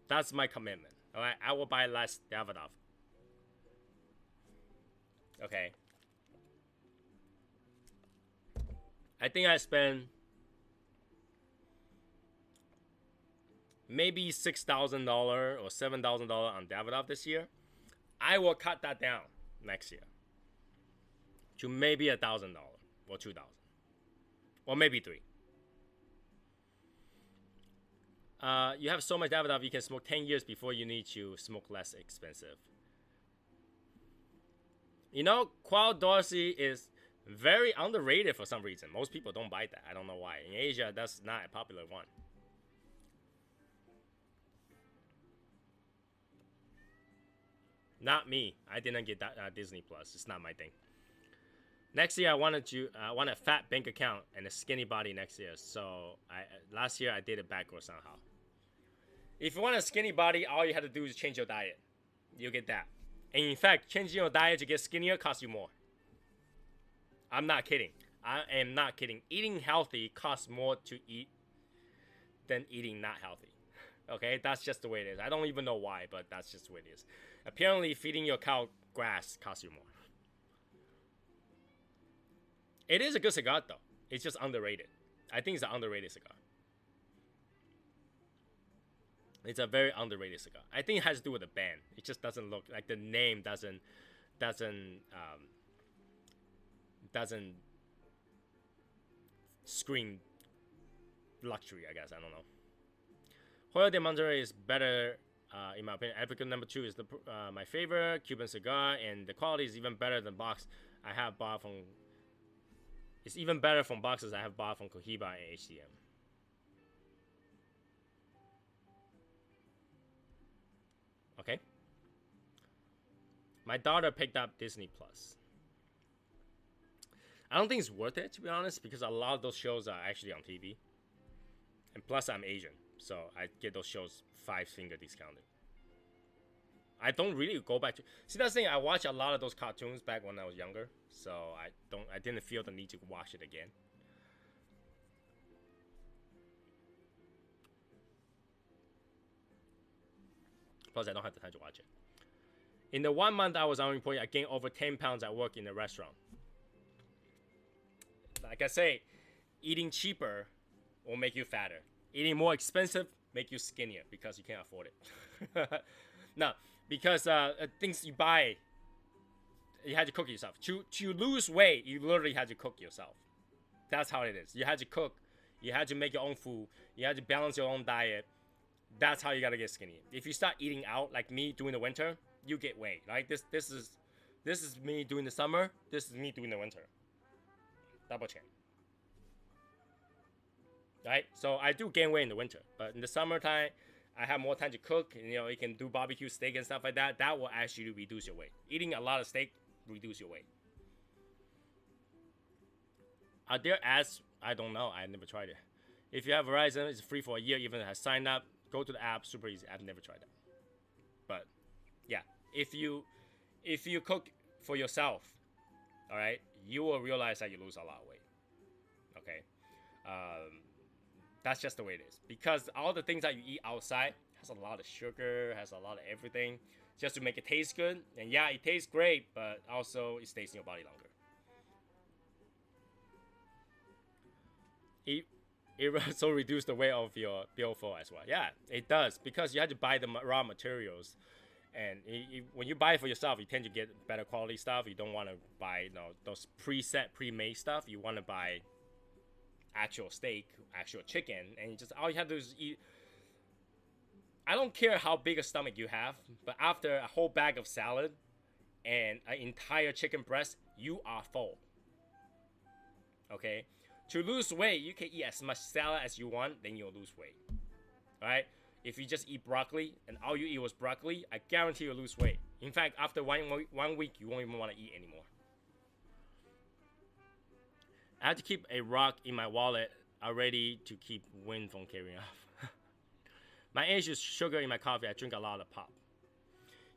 That's my commitment. All right, I will buy less Davidoff. Okay. I think I spent maybe $6,000 or $7,000 on Davidoff this year. I will cut that down next year to maybe $1,000 or $2,000 or maybe $3,000. You have so much Davidoff, you can smoke 10 years before you need to smoke less expensive. You know, Qual Dorsey is very underrated for some reason. Most people don't buy that. I don't know why. In Asia, that's not a popular one. Not me. I didn't get that Disney Plus. It's not my thing. Next year, I want a fat bank account and a skinny body next year. So last year I did it backwards somehow. If you want a skinny body, all you have to do is change your diet. You get that. And in fact, changing your diet to get skinnier costs you more. I'm not kidding. I am not kidding. Eating healthy costs more to eat than eating not healthy. Okay, that's just the way it is. I don't even know why, but that's just the way it is. Apparently, feeding your cow grass costs you more. It is a good cigar, though. It's just underrated. I think it's an underrated cigar. It's a very underrated cigar. I think it has to do with the band. It just doesn't look like the name doesn't scream luxury, I guess. I don't know. Hoyo de Monterrey is better, in my opinion. African number 2 is my favorite Cuban cigar, and the quality is even better than box I have bought from. It's even better from boxes I have bought from Cohiba and HDM. Okay. My daughter picked up Disney Plus. I don't think it's worth it, to be honest, because a lot of those shows are actually on TV. And plus, I'm Asian, so I get those shows 5-finger discounted. I don't really go back to. See, that's the thing. I watch a lot of those cartoons back when I was younger, so I didn't feel the need to watch it again. Plus, I don't have the time to watch it. In the 1 month I was unemployed, I gained over 10 pounds at work in a restaurant. Like I say, eating cheaper will make you fatter. Eating more expensive make you skinnier because you can't afford it. No, because things you buy, you had to cook yourself. To lose weight, you literally had to cook yourself. That's how it is. You had to cook. You had to make your own food. You had to balance your own diet. That's how you gotta get skinny. If you start eating out like me during the winter, you get weight. Right? This is me during the summer. This is me during the winter. Double check. Right? So I do gain weight in the winter, but in the summertime, I have more time to cook. And, you know, you can do barbecue steak and stuff like that. That will actually reduce your weight. Eating a lot of steak reduce your weight. Are there ads? I don't know. I never tried it. If you have Verizon, it's free for a year. Even if I sign up, go to the app. Super easy. I've never tried that. But yeah, if you cook for yourself, all right, you will realize that you lose a lot of weight. Okay, that's just the way it is. Because all the things that you eat outside has a lot of sugar, has a lot of everything, just to make it taste good. And yeah, it tastes great, but also it stays in your body longer. It also reduces the weight of your billfold as well. Yeah, it does, because you have to buy the raw materials, and when you buy it for yourself, you tend to get better quality stuff. You don't want to buy, you know, those pre-made stuff. You want to buy actual steak, actual chicken, and all you have to do is eat. I don't care how big a stomach you have, but after a whole bag of salad and an entire chicken breast, you are full. Okay? To lose weight, you can eat as much salad as you want, then you'll lose weight. Alright? If you just eat broccoli and all you eat was broccoli, I guarantee you'll lose weight. In fact, after 1 week, you won't even want to eat anymore. I have to keep a rock in my wallet already to keep wind from carrying off. My issue is sugar in my coffee. I drink a lot of pop.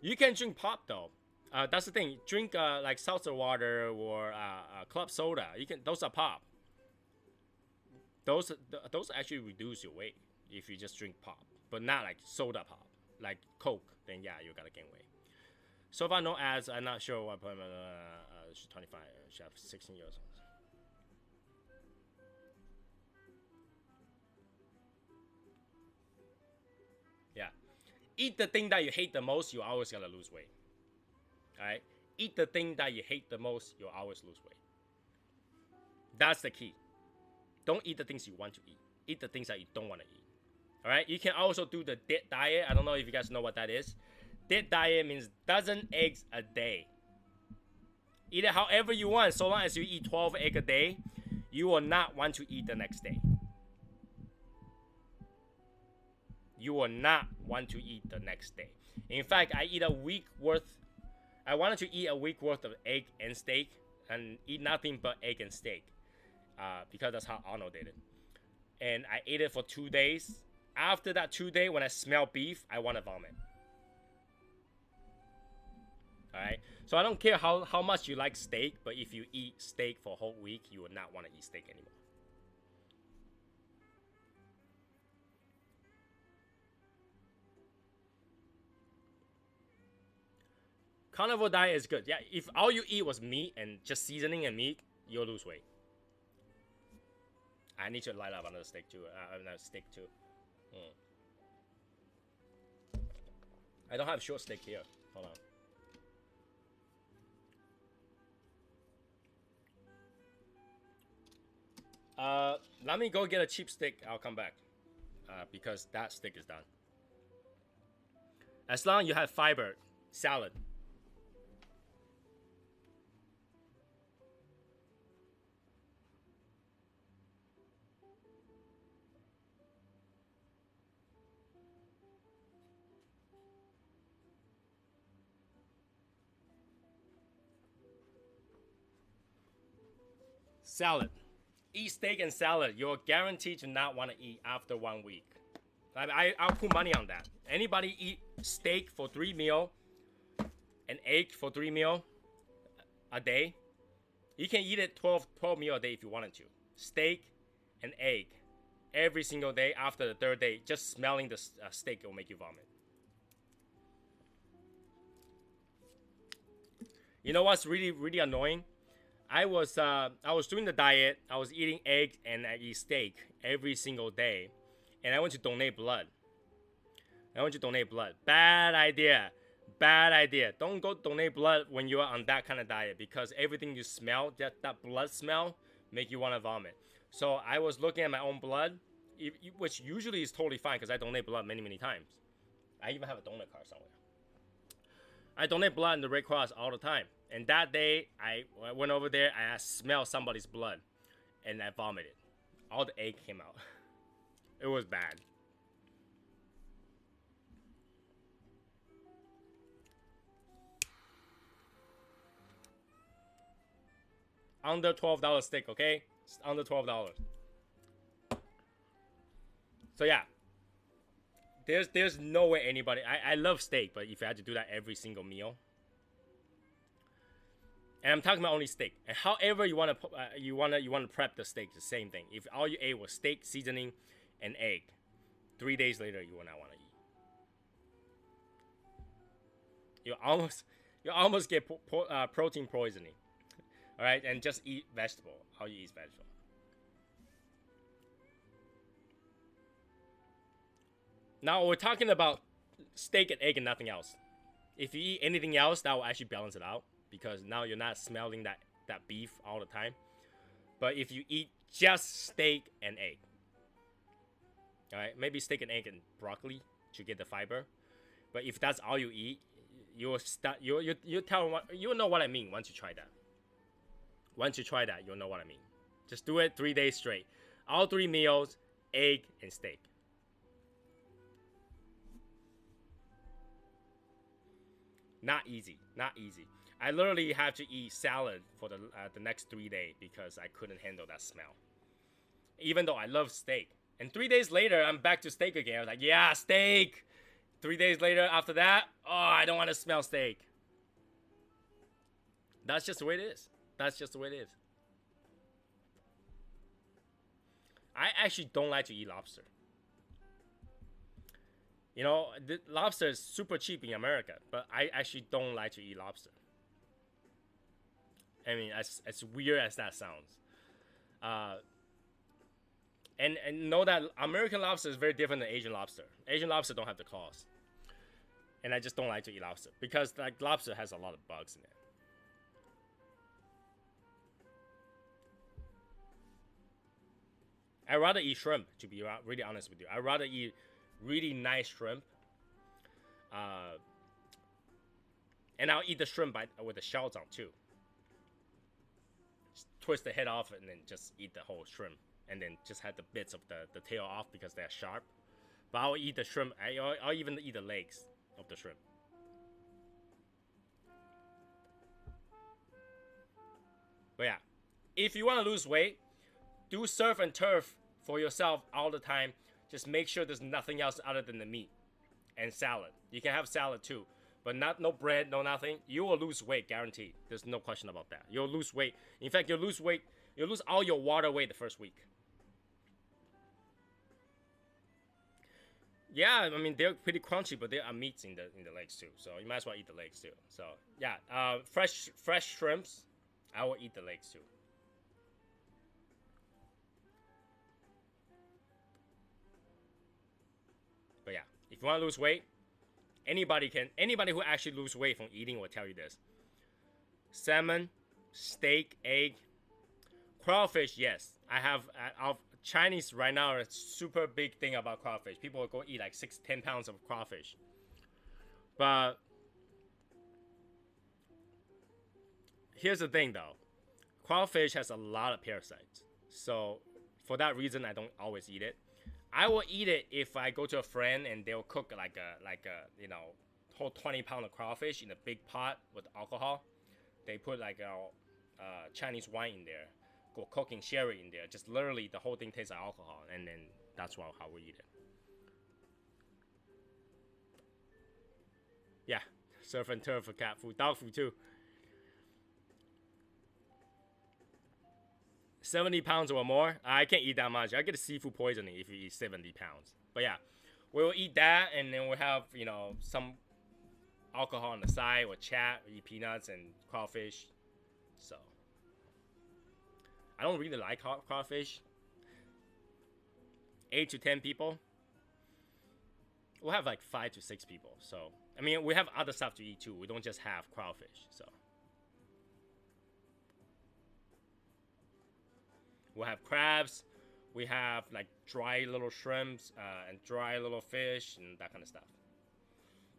You can drink pop though. That's the thing. Drink like seltzer water or club soda. Those are pop. Those actually reduce your weight if you just drink pop, but not like soda pop, like Coke. Then yeah, you gotta gain weight. So far no ads. I'm not sure what point. She's 25. She have 16 years old. Yeah, eat the thing that you hate the most. You always gonna lose weight. All right, eat the thing that you hate the most. You'll always lose weight. That's the key. Don't eat the things you want to eat. Eat the things that you don't want to eat. All right. You can also do the DIT diet. I don't know if you guys know what that is. DIT diet means dozen eggs a day. Eat it however you want. So long as you eat 12 eggs a day, you will not want to eat the next day. You will not want to eat the next day. In fact, I eat a week worth. I wanted to eat a week worth of egg and steak and eat nothing but egg and steak. Because that's how Arnold did it. And I ate it for 2 days. After that 2 days, when I smell beef, I want to vomit. Alright? So I don't care how much you like steak, but if you eat steak for a whole week, you will not want to eat steak anymore. Carnivore diet is good. Yeah, if all you eat was meat and just seasoning and meat, you'll lose weight. I need to light up another steak too. I don't have short steak here. Hold on. Let me go get a cheap steak. I'll come back. Because that steak is done. As long as you have fiber, salad. Salad. Eat steak and salad. You're guaranteed to not want to eat after 1 week. I'll put money on that. Anybody eat steak for 3 meals, an egg for 3 meals a day, you can eat it 12 meals a day if you wanted to. Steak and egg every single day. After the 3rd day, just smelling the steak will make you vomit. You know what's really, really annoying? I was doing the diet. I was eating egg and I eat steak every single day, and I went to donate blood. Bad idea. Bad idea. Don't go donate blood when you are on that kind of diet, because everything you smell, that blood smell, make you want to vomit. So I was looking at my own blood, which usually is totally fine because I donate blood many, many times. I even have a donor card somewhere. I donate blood in the Red Cross all the time. And that day, I went over there and I smelled somebody's blood. And I vomited. All the egg came out. It was bad. under $12 steak, okay? It's under $12. So yeah, there's no way anybody. I love steak, but if I had to do that every single meal, and I'm talking about only steak, and however you want to prep the steak, the same thing. If all you ate was steak, seasoning, and egg, 3 days later you will not want to eat. You almost get protein poisoning. All right, and just eat vegetable. All you eat is vegetable. Now we're talking about steak and egg and nothing else. If you eat anything else, that will actually balance it out, because now you're not smelling that beef all the time. But if you eat just steak and egg, all right, maybe steak and egg and broccoli to get the fiber. But if that's all you eat, you'll know what I mean once you try that. Once you try that, you'll know what I mean. Just do it 3 days straight. All 3 meals, egg and steak. Not easy, not easy. I literally have to eat salad for the next 3 days because I couldn't handle that smell. Even though I love steak. And 3 days later, I'm back to steak again. I was like, yeah, steak. 3 days later, after that, oh, I don't want to smell steak. That's just the way it is. That's just the way it is. I actually don't like to eat lobster. You know, the lobster is super cheap in America, but I actually don't like to eat lobster. I mean, as weird as that sounds. And know that American lobster is very different than Asian lobster. Asian lobster don't have the claws. And I just don't like to eat lobster because like lobster has a lot of bugs in it. I'd rather eat shrimp, to be really honest with you. I'd rather eat really nice shrimp. And I'll eat the shrimp with the shells on too. Just twist the head off and then just eat the whole shrimp. And then just have the bits of the tail off because they're sharp. But I'll eat the shrimp. I'll even eat the legs of the shrimp. But yeah, if you want to lose weight, do surf and turf for yourself all the time. Just make sure there's nothing else other than the meat and salad. You can have salad too, but no bread, no nothing. You will lose weight, guaranteed. There's no question about that. You'll lose weight. In fact, you'll lose weight. You'll lose all your water weight the first week. Yeah, I mean they're pretty crunchy, but there are meats in the legs too. So you might as well eat the legs too. So yeah, fresh shrimps, I will eat the legs too. But yeah, if you want to lose weight, anybody who actually lose weight from eating will tell you this. Salmon, steak, egg, crawfish, yes. I have Chinese right now are a super big thing about crawfish. People will go eat like 6-10 pounds of crawfish. But here's the thing though. Crawfish has a lot of parasites. So for that reason, I don't always eat it. I will eat it if I go to a friend and they'll cook like a you know, whole 20-pound of crawfish in a big pot with alcohol. They put like a Chinese wine in there, go cooking sherry in there. Just literally the whole thing tastes like alcohol, and then that's how we eat it. Yeah, surf and turf for cat food, dog food too. 70 pounds or more, I can't eat that much. I get seafood poisoning if you eat 70 pounds. But yeah, we'll eat that, and then we'll have, you know, some alcohol on the side, or chat, or eat peanuts and crawfish. So I don't really like crawfish. 8 to 10 people. We'll have like 5 to 6 people. So I mean, we have other stuff to eat too. We don't just have crawfish. So we'll have crabs. We have like dry little shrimps and dry little fish and that kind of stuff.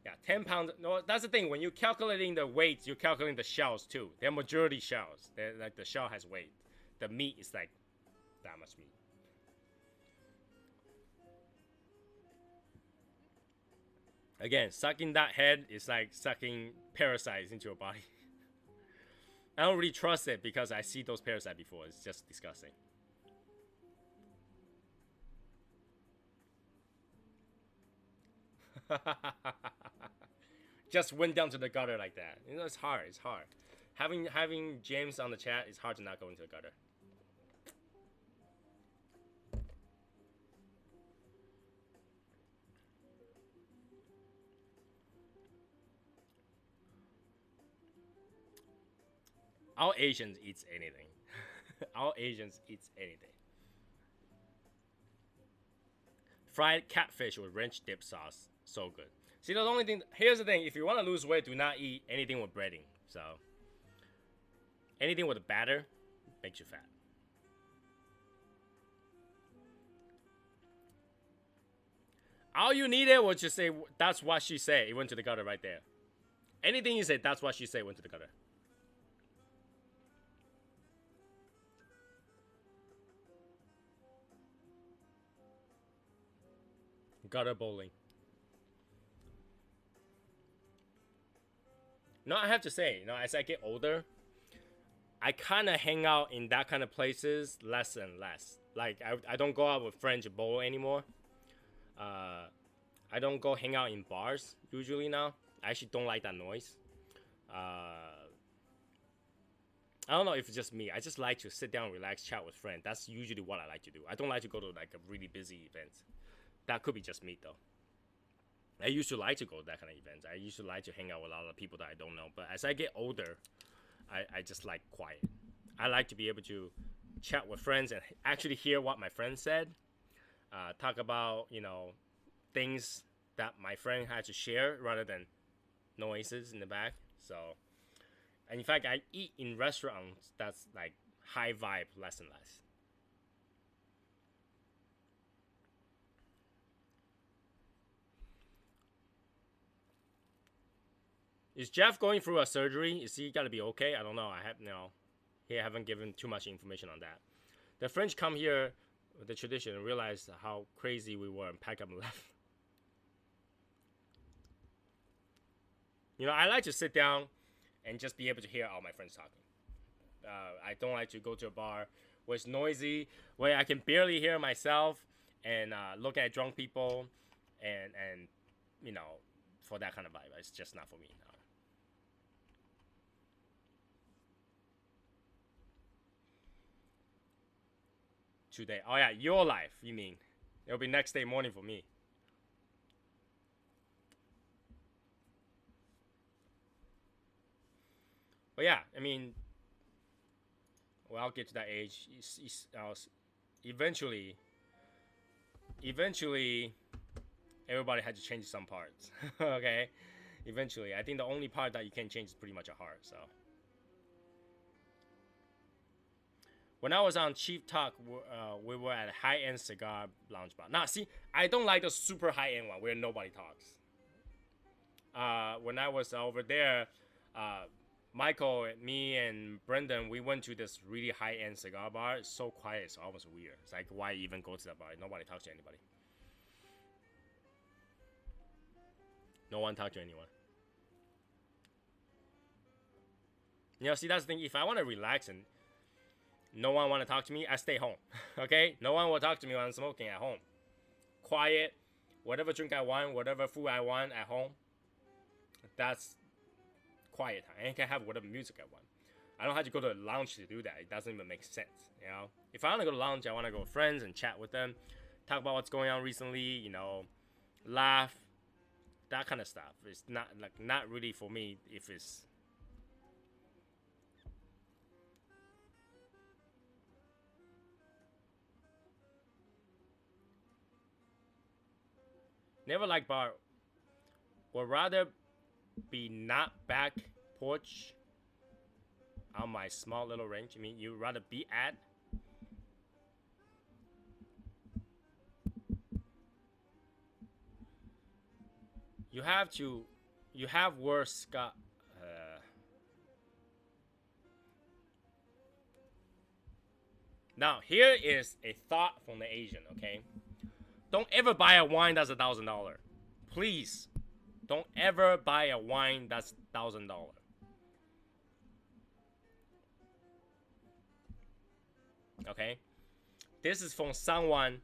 Yeah, 10 pounds. No, that's the thing. When you're calculating the weights, you're calculating the shells too. They're majority shells. They're like the shell has weight. The meat is like that much meat. Again, sucking that head is like sucking parasites into your body. I don't really trust it because I see those parasites before. It's just disgusting. Just went down to the gutter like that. You know, it's hard. It's hard. Having James on the chat, it's hard to not go into the gutter. Our Asians eats anything. Our Asians eats anything. Fried catfish with ranch dip sauce, so good. See, the only thing, here's the thing: if you want to lose weight, do not eat anything with breading. So, anything with a batter makes you fat. All you needed was just say, "That's what she said." It went to the gutter right there. Anything you say, "That's what she said," went to the gutter. Gutter bowling. No, I have to say, you know, as I get older, I kind of hang out in that kind of places less and less. Like, I don't go out with friends to bowl anymore. I don't go hang out in bars usually now. I actually don't like that noise. I don't know if it's just me. I just like to sit down, relax, chat with friends. That's usually what I like to do. I don't like to go to like a really busy event. That could be just me though. I used to like to go to that kind of events. I used to like to hang out with a lot of people that I don't know. But as I get older, I just like quiet. I like to be able to chat with friends and actually hear what my friend said. Talk about, you know, things that my friend had to share rather than noises in the back. So, and in fact, I eat in restaurants that's like high vibe less and less. Is Jeff going through a surgery? Is he gonna be okay? I don't know. I have he haven't given too much information on that. The French come here with the tradition and realize how crazy we were and pack up and left. You know, I like to sit down and just be able to hear all my friends talking. I don't like to go to a bar where it's noisy, where I can barely hear myself and look at drunk people and you know, for that kind of vibe. It's just not for me. Today. Oh yeah, your life, you mean. It'll be next day morning for me. But yeah, I mean, well, I'll get to that age. Eventually, everybody had to change some parts. Okay? Eventually. I think the only part that you can change is pretty much a heart, so. When I was on Chief Talk, we were at a high-end cigar lounge bar. Now, see, I don't like the super high-end one where nobody talks. When I was over there, Michael, me, and Brendan, we went to this really high-end cigar bar. It's so quiet, it's almost weird. It's like, why even go to that bar? Nobody talks to anybody. No one talks to anyone. You know, see, that's the thing. If I want to relax and no one want to talk to me, I stay home. Okay? No one will talk to me when I'm smoking at home. Quiet. Whatever drink I want, whatever food I want at home. That's quiet time. I can have whatever music I want. I don't have to go to a lounge to do that. It doesn't even make sense. You know? If I want to go to lounge, I want to go with friends and chat with them. Talk about what's going on recently, you know, laugh. That kind of stuff. It's not really for me if it's never like bar. Would rather be not back porch on my small little range. I mean, you'd rather be at. You have worse Scott. Now, here is a thought from the Asian, okay? Don't ever buy a wine that's $1,000. Please. Don't ever buy a wine that's $1,000. Okay, this is from someone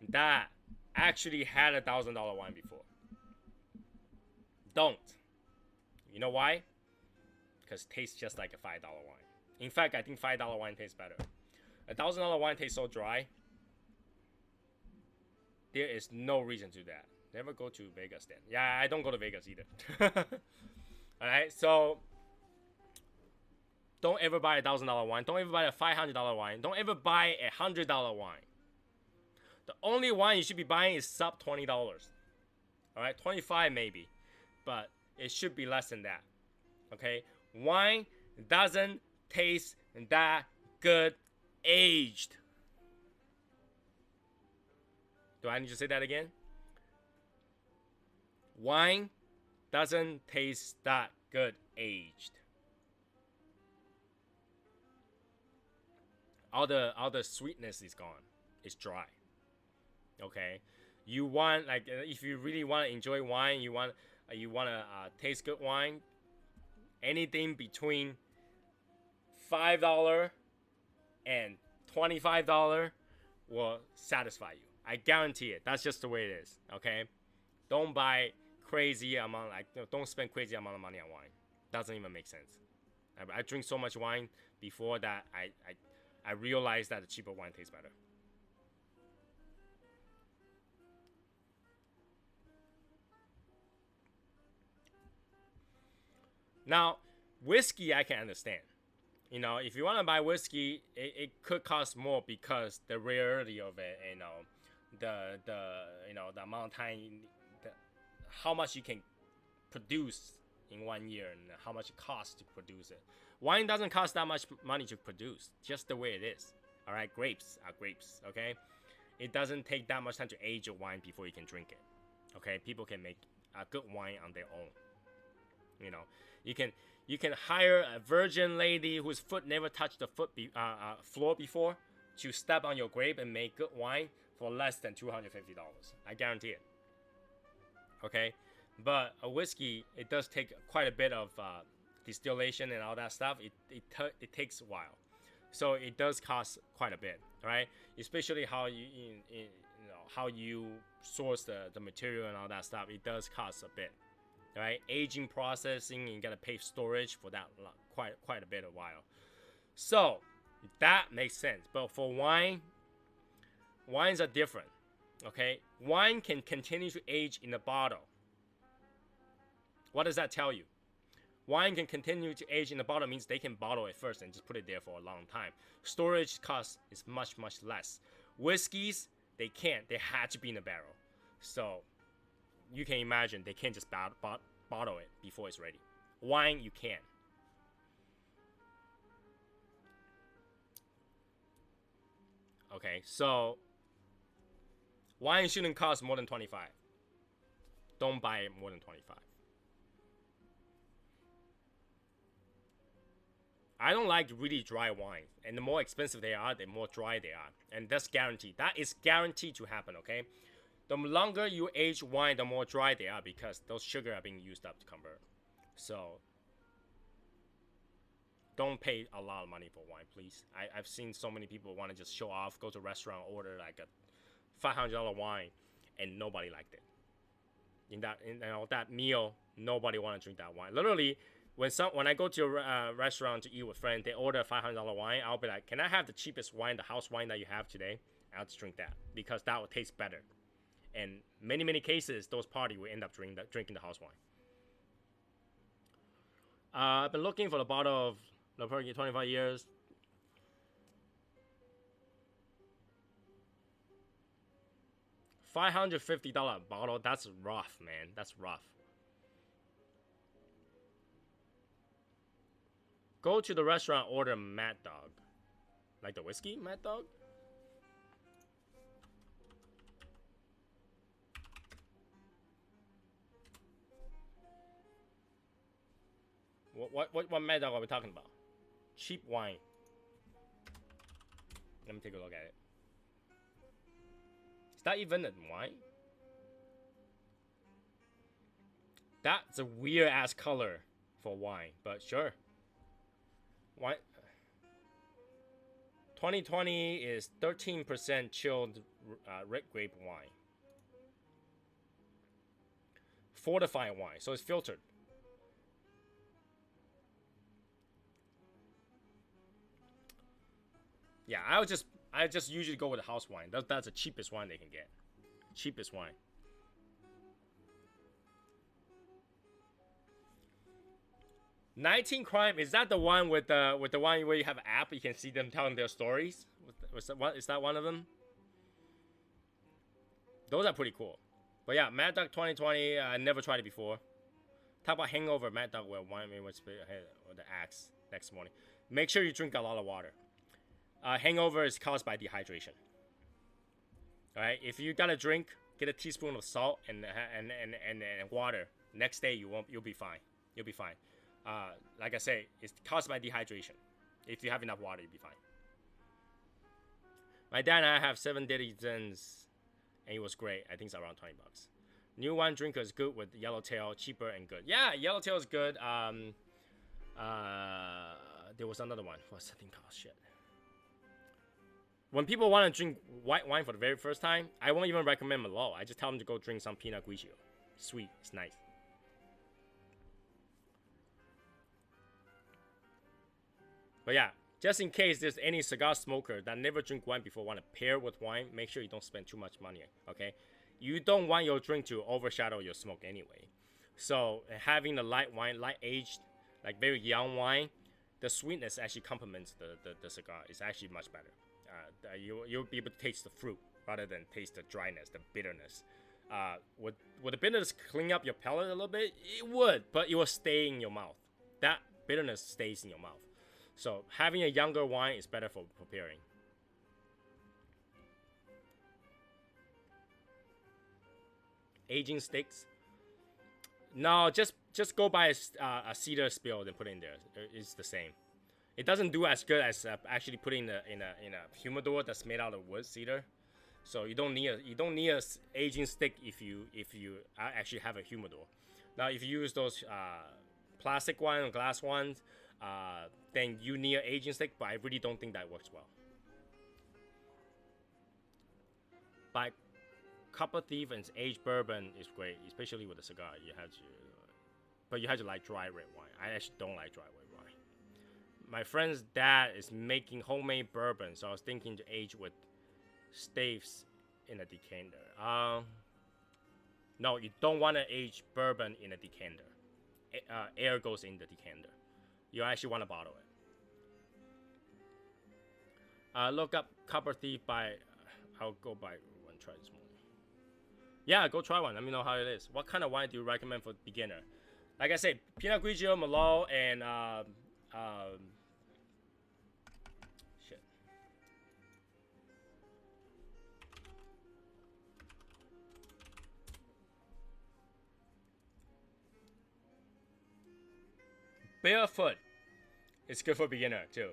that actually had $1,000 wine before. Don't. You know why? Because it tastes just like a $5 wine. In fact, I think $5 wine tastes better. $1,000 wine tastes so dry. There is no reason to that. Never go to Vegas then. Yeah, I don't go to Vegas either. Alright, so don't ever buy $1,000 wine. Don't ever buy a $500 wine. Don't ever buy a $100 wine. The only wine you should be buying is sub $20. Alright, 25 maybe. But it should be less than that. Okay? Wine doesn't taste that good aged. Do I need to say that again? Wine doesn't taste that good aged. All the sweetness is gone. It's dry. Okay, you want, like, if you really want to enjoy wine, you want to taste good wine. Anything between $5 and $25 will satisfy you. I guarantee it. That's just the way it is. Okay, don't buy crazy amount, like, don't spend crazy amount of money on wine. Doesn't even make sense. I drink so much wine before that I realized that the cheaper wine tastes better. Now, whiskey I can understand. You know, if you want to buy whiskey, it could cost more because the rarity of it, you know, the amount of time, how much you can produce in 1 year and how much it costs to produce it. Wine doesn't cost that much money to produce, just the way it is. All right, grapes are grapes. Okay, it doesn't take that much time to age a wine before you can drink it. Okay, people can make a good wine on their own. You know, you can hire a virgin lady whose foot never touched the floor before to step on your grape and make good wine for less than $250. I guarantee it. Okay, but a whiskey, it does take quite a bit of distillation and all that stuff. It takes a while, so it does cost quite a bit, right? Especially how how you source the material and all that stuff. It does cost a bit. Right, aging, processing, you gotta pay storage for that quite a bit of while. So that makes sense. But for wine, wines are different. Okay, wine can continue to age in a bottle. What does that tell you? Wine can continue to age in a bottle means they can bottle it first and just put it there for a long time. Storage cost is much less. Whiskeys, they can't. They had to be in a barrel. So you can imagine they can't just bottle it before it's ready. Wine, you can. Okay, so wine shouldn't cost more than 25. Don't buy it more than 25. I don't like really dry wines, and the more expensive they are, the more dry they are, and that's guaranteed. That is guaranteed to happen. Okay. The longer you age wine, the more dry they are because those sugar are being used up to convert. So don't pay a lot of money for wine, please. I've seen so many people want to just show off, go to a restaurant, order like a $500 wine, and nobody liked it. In that meal, nobody want to drink that wine. Literally, when I go to a restaurant to eat with friends, they order a $500 wine. I'll be like, can I have the cheapest wine, the house wine that you have today? I'll just drink that because that will taste better. And many cases, those parties will end up drinking the house wine. I've been looking for the bottle of La Perrier 25 years. $550 bottle. That's rough, man. That's rough. Go to the restaurant, order Mad Dog. Like the whiskey, Mad Dog? What Mad Dog are we talking about? Cheap wine. Let me take a look at it. Is that even a wine? That's a weird ass color for wine, but sure. Wine. 2020 is 13% chilled red grape wine. Fortified wine, so it's filtered. Yeah, I just usually go with the house wine. That's the cheapest wine they can get. Cheapest wine. "19 Crime" is that the one with the one where you have an app you can see them telling their stories? Is that one of them? Those are pretty cool. But yeah, Mad Dog 2020. I never tried it before. Talk about hangover. Mad Dog where wine was or the axe next morning. Make sure you drink a lot of water. Hangover is caused by dehydration. All right, if you got a drink, get a teaspoon of salt and water. Next day you'll be fine. You'll be fine. Like I say, it's caused by dehydration. If you have enough water, you'll be fine. My dad and I have 7 daily zens, and it was great. I think it's around $20. New wine drinker is good with Yellowtail, cheaper and good. Yeah, Yellowtail is good. There was another one. What's that thing called? Shit. When people want to drink white wine for the very first time, I won't even recommend Merlot. I just tell them to go drink some Pinot Grigio. Sweet, it's nice. But yeah, just in case there's any cigar smoker that never drink wine before want to pair with wine, make sure you don't spend too much money, okay? You don't want your drink to overshadow your smoke anyway. So having a light wine, light aged, like very young wine, the sweetness actually complements the cigar. It's actually much better. You'll be able to taste the fruit rather than taste the dryness, the bitterness. Would the bitterness clean up your palate a little bit? It would, but it will stay in your mouth. That bitterness stays in your mouth. So having a younger wine is better for preparing. Aging sticks? No, just go buy a cedar spill and put it in there. It's the same. It doesn't do as good as actually putting in a humidor that's made out of wood cedar. So you don't need a aging stick if you actually have a humidor. Now if you use those plastic ones or glass ones, then you need an aging stick, but I really don't think that works well. But Copper Thief and aged bourbon is great, especially with a cigar. But you have to like dry red wine. I actually don't like dry red wine. My friend's dad is making homemade bourbon, so I was thinking to age with staves in a decanter. No, you don't want to age bourbon in a decanter. Air goes in the decanter. You actually want to bottle it. Look up Copper Thief by. I'll go buy one. Try this morning. Yeah, go try one. Let me know how it is. What kind of wine do you recommend for beginner? Like I said, Pinot Grigio, Merlot, and shit. Barefoot. It's good for beginner too.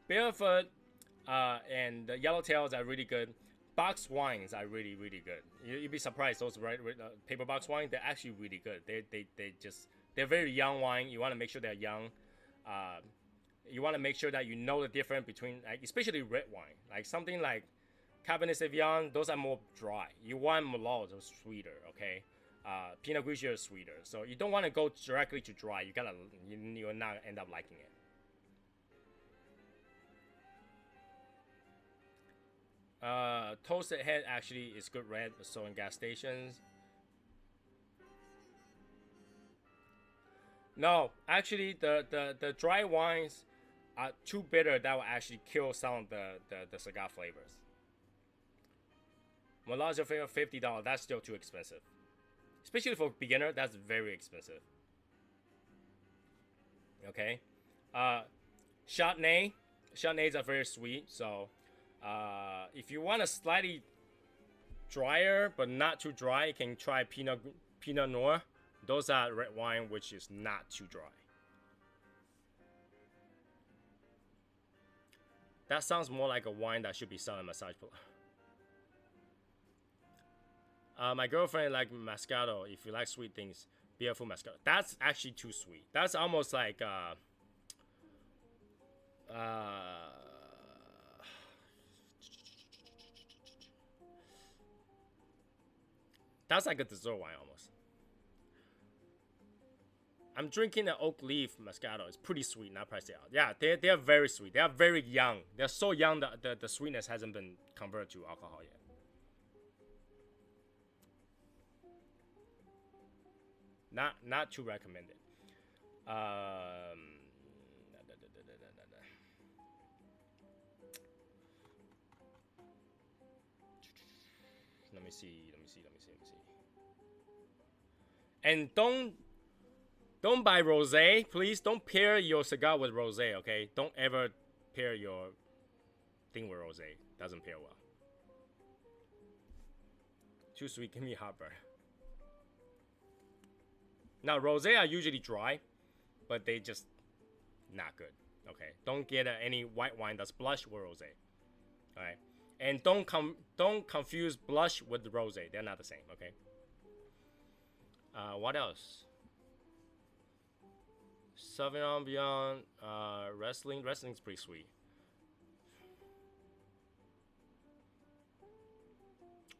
Barefoot and the Yellowtails are really good. Box wines are really good. You'd be surprised. Those paper box wine, they're actually really good. They're very young wine. You want to make sure they're young. You want to make sure that you know the difference between, like, especially red wine, like something like Cabernet Sauvignon. Those are more dry. You want Merlot, those sweeter. Okay. Pinot Grigio is sweeter, so you don't want to go directly to dry. You'll not end up liking it. Toasted Head actually is good red, so in gas stations. No, actually the dry wines are too bitter that will actually kill some of the cigar flavors. Merlot is your favorite, $50. That's still too expensive. Especially for beginner, that's very expensive. Okay. Chardonnays are very sweet, so if you want a slightly drier but not too dry, you can try Pinot Noir. Those are red wine which is not too dry. That sounds more like a wine that should be selling massage parlor. My girlfriend like Moscato. If you like sweet things, Beautiful Moscato. That's actually too sweet. That's almost like That's like a dessert wine almost. I'm drinking an oak leaf Moscato. It's pretty sweet, not priced out. Yeah, they're very sweet. They are very young. They're so young that the sweetness hasn't been converted to alcohol yet. Not too recommended. Let me see. And don't buy rosé, please. Don't pair your cigar with rosé, okay? Don't ever pair your thing with rosé. Doesn't pair well. Too sweet, give me heartburn. Now, rosé are usually dry, but they just not good. Okay, don't get any white wine that's blush with rosé. All right, and don't confuse blush with rosé. They're not the same. Okay. What else? Sauvignon Blanc, Wrestling's pretty sweet.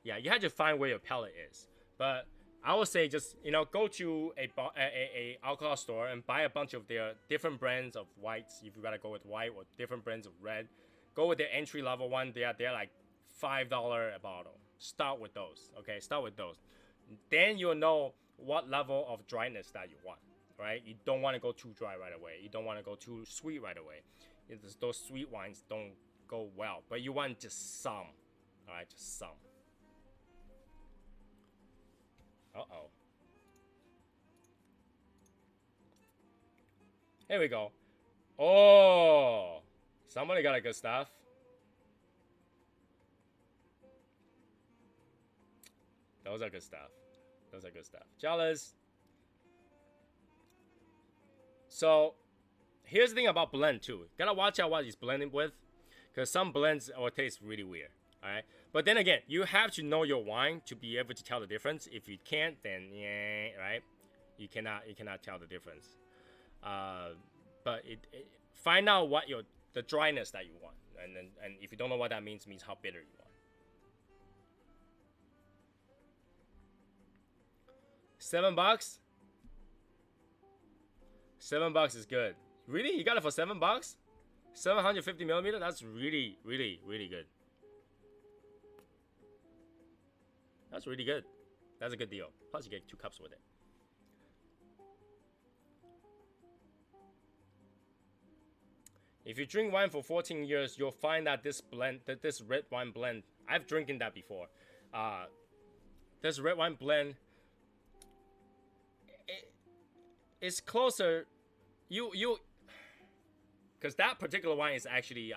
Yeah, you have to find where your palate is. But I would say just, go to a alcohol store and buy a bunch of their different brands of whites. If you gotta go with white, or different brands of red, go with their entry level one. They're like $5 a bottle. Start with those. Okay, start with those. Then you'll know what level of dryness that you want. Right? You don't want to go too dry right away. You don't want to go too sweet right away. Those sweet wines don't go well. But you want just some. All right, just some. Uh-oh. Here we go. Oh, somebody got a good stuff. Those are good stuff. Jealous. So, here's the thing about blend too. Gotta watch out what he's blending with, because some blends will taste really weird. All right, but then again, you have to know your wine to be able to tell the difference. If you can't, then yeah, right? You cannot tell the difference. But find out what the dryness that you want, and if you don't know what that means how bitter you want. $7. $7 is good. Really? You got it for $7? 750 millimeter? That's really, really, really good. That's really good. That's a good deal. Plus you get 2 cups with it. If you drink wine for 14 years, you'll find that this red wine blend, I've drinking that before. This red wine blend, it's closer. Because that particular wine is actually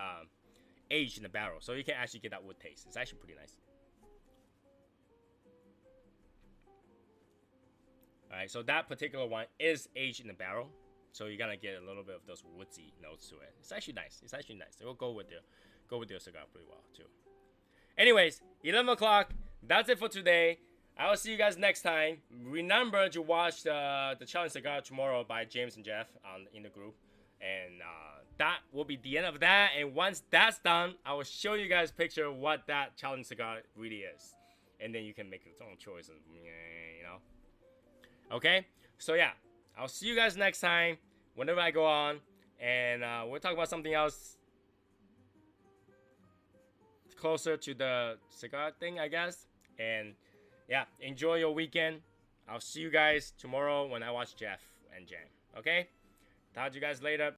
aged in the barrel, so you can actually get that wood taste. It's actually pretty nice. All right, so that particular wine is aged in the barrel, so you're gonna get a little bit of those woodsy notes to it. It's actually nice. It will go with your cigar pretty well too. Anyways, 11 o'clock. That's it for today. I will see you guys next time. Remember to watch the challenge cigar tomorrow by James and Jeff in the group, and that will be the end of that. And once that's done, I will show you guys a picture of what that challenge cigar really is, and then you can make your own choice. Okay, so yeah, I'll see you guys next time whenever I go on, and we'll talk about something else closer to the cigar thing, I guess. And yeah, enjoy your weekend. I'll see you guys tomorrow when I watch Jeff and Jam. Okay, talk to you guys later.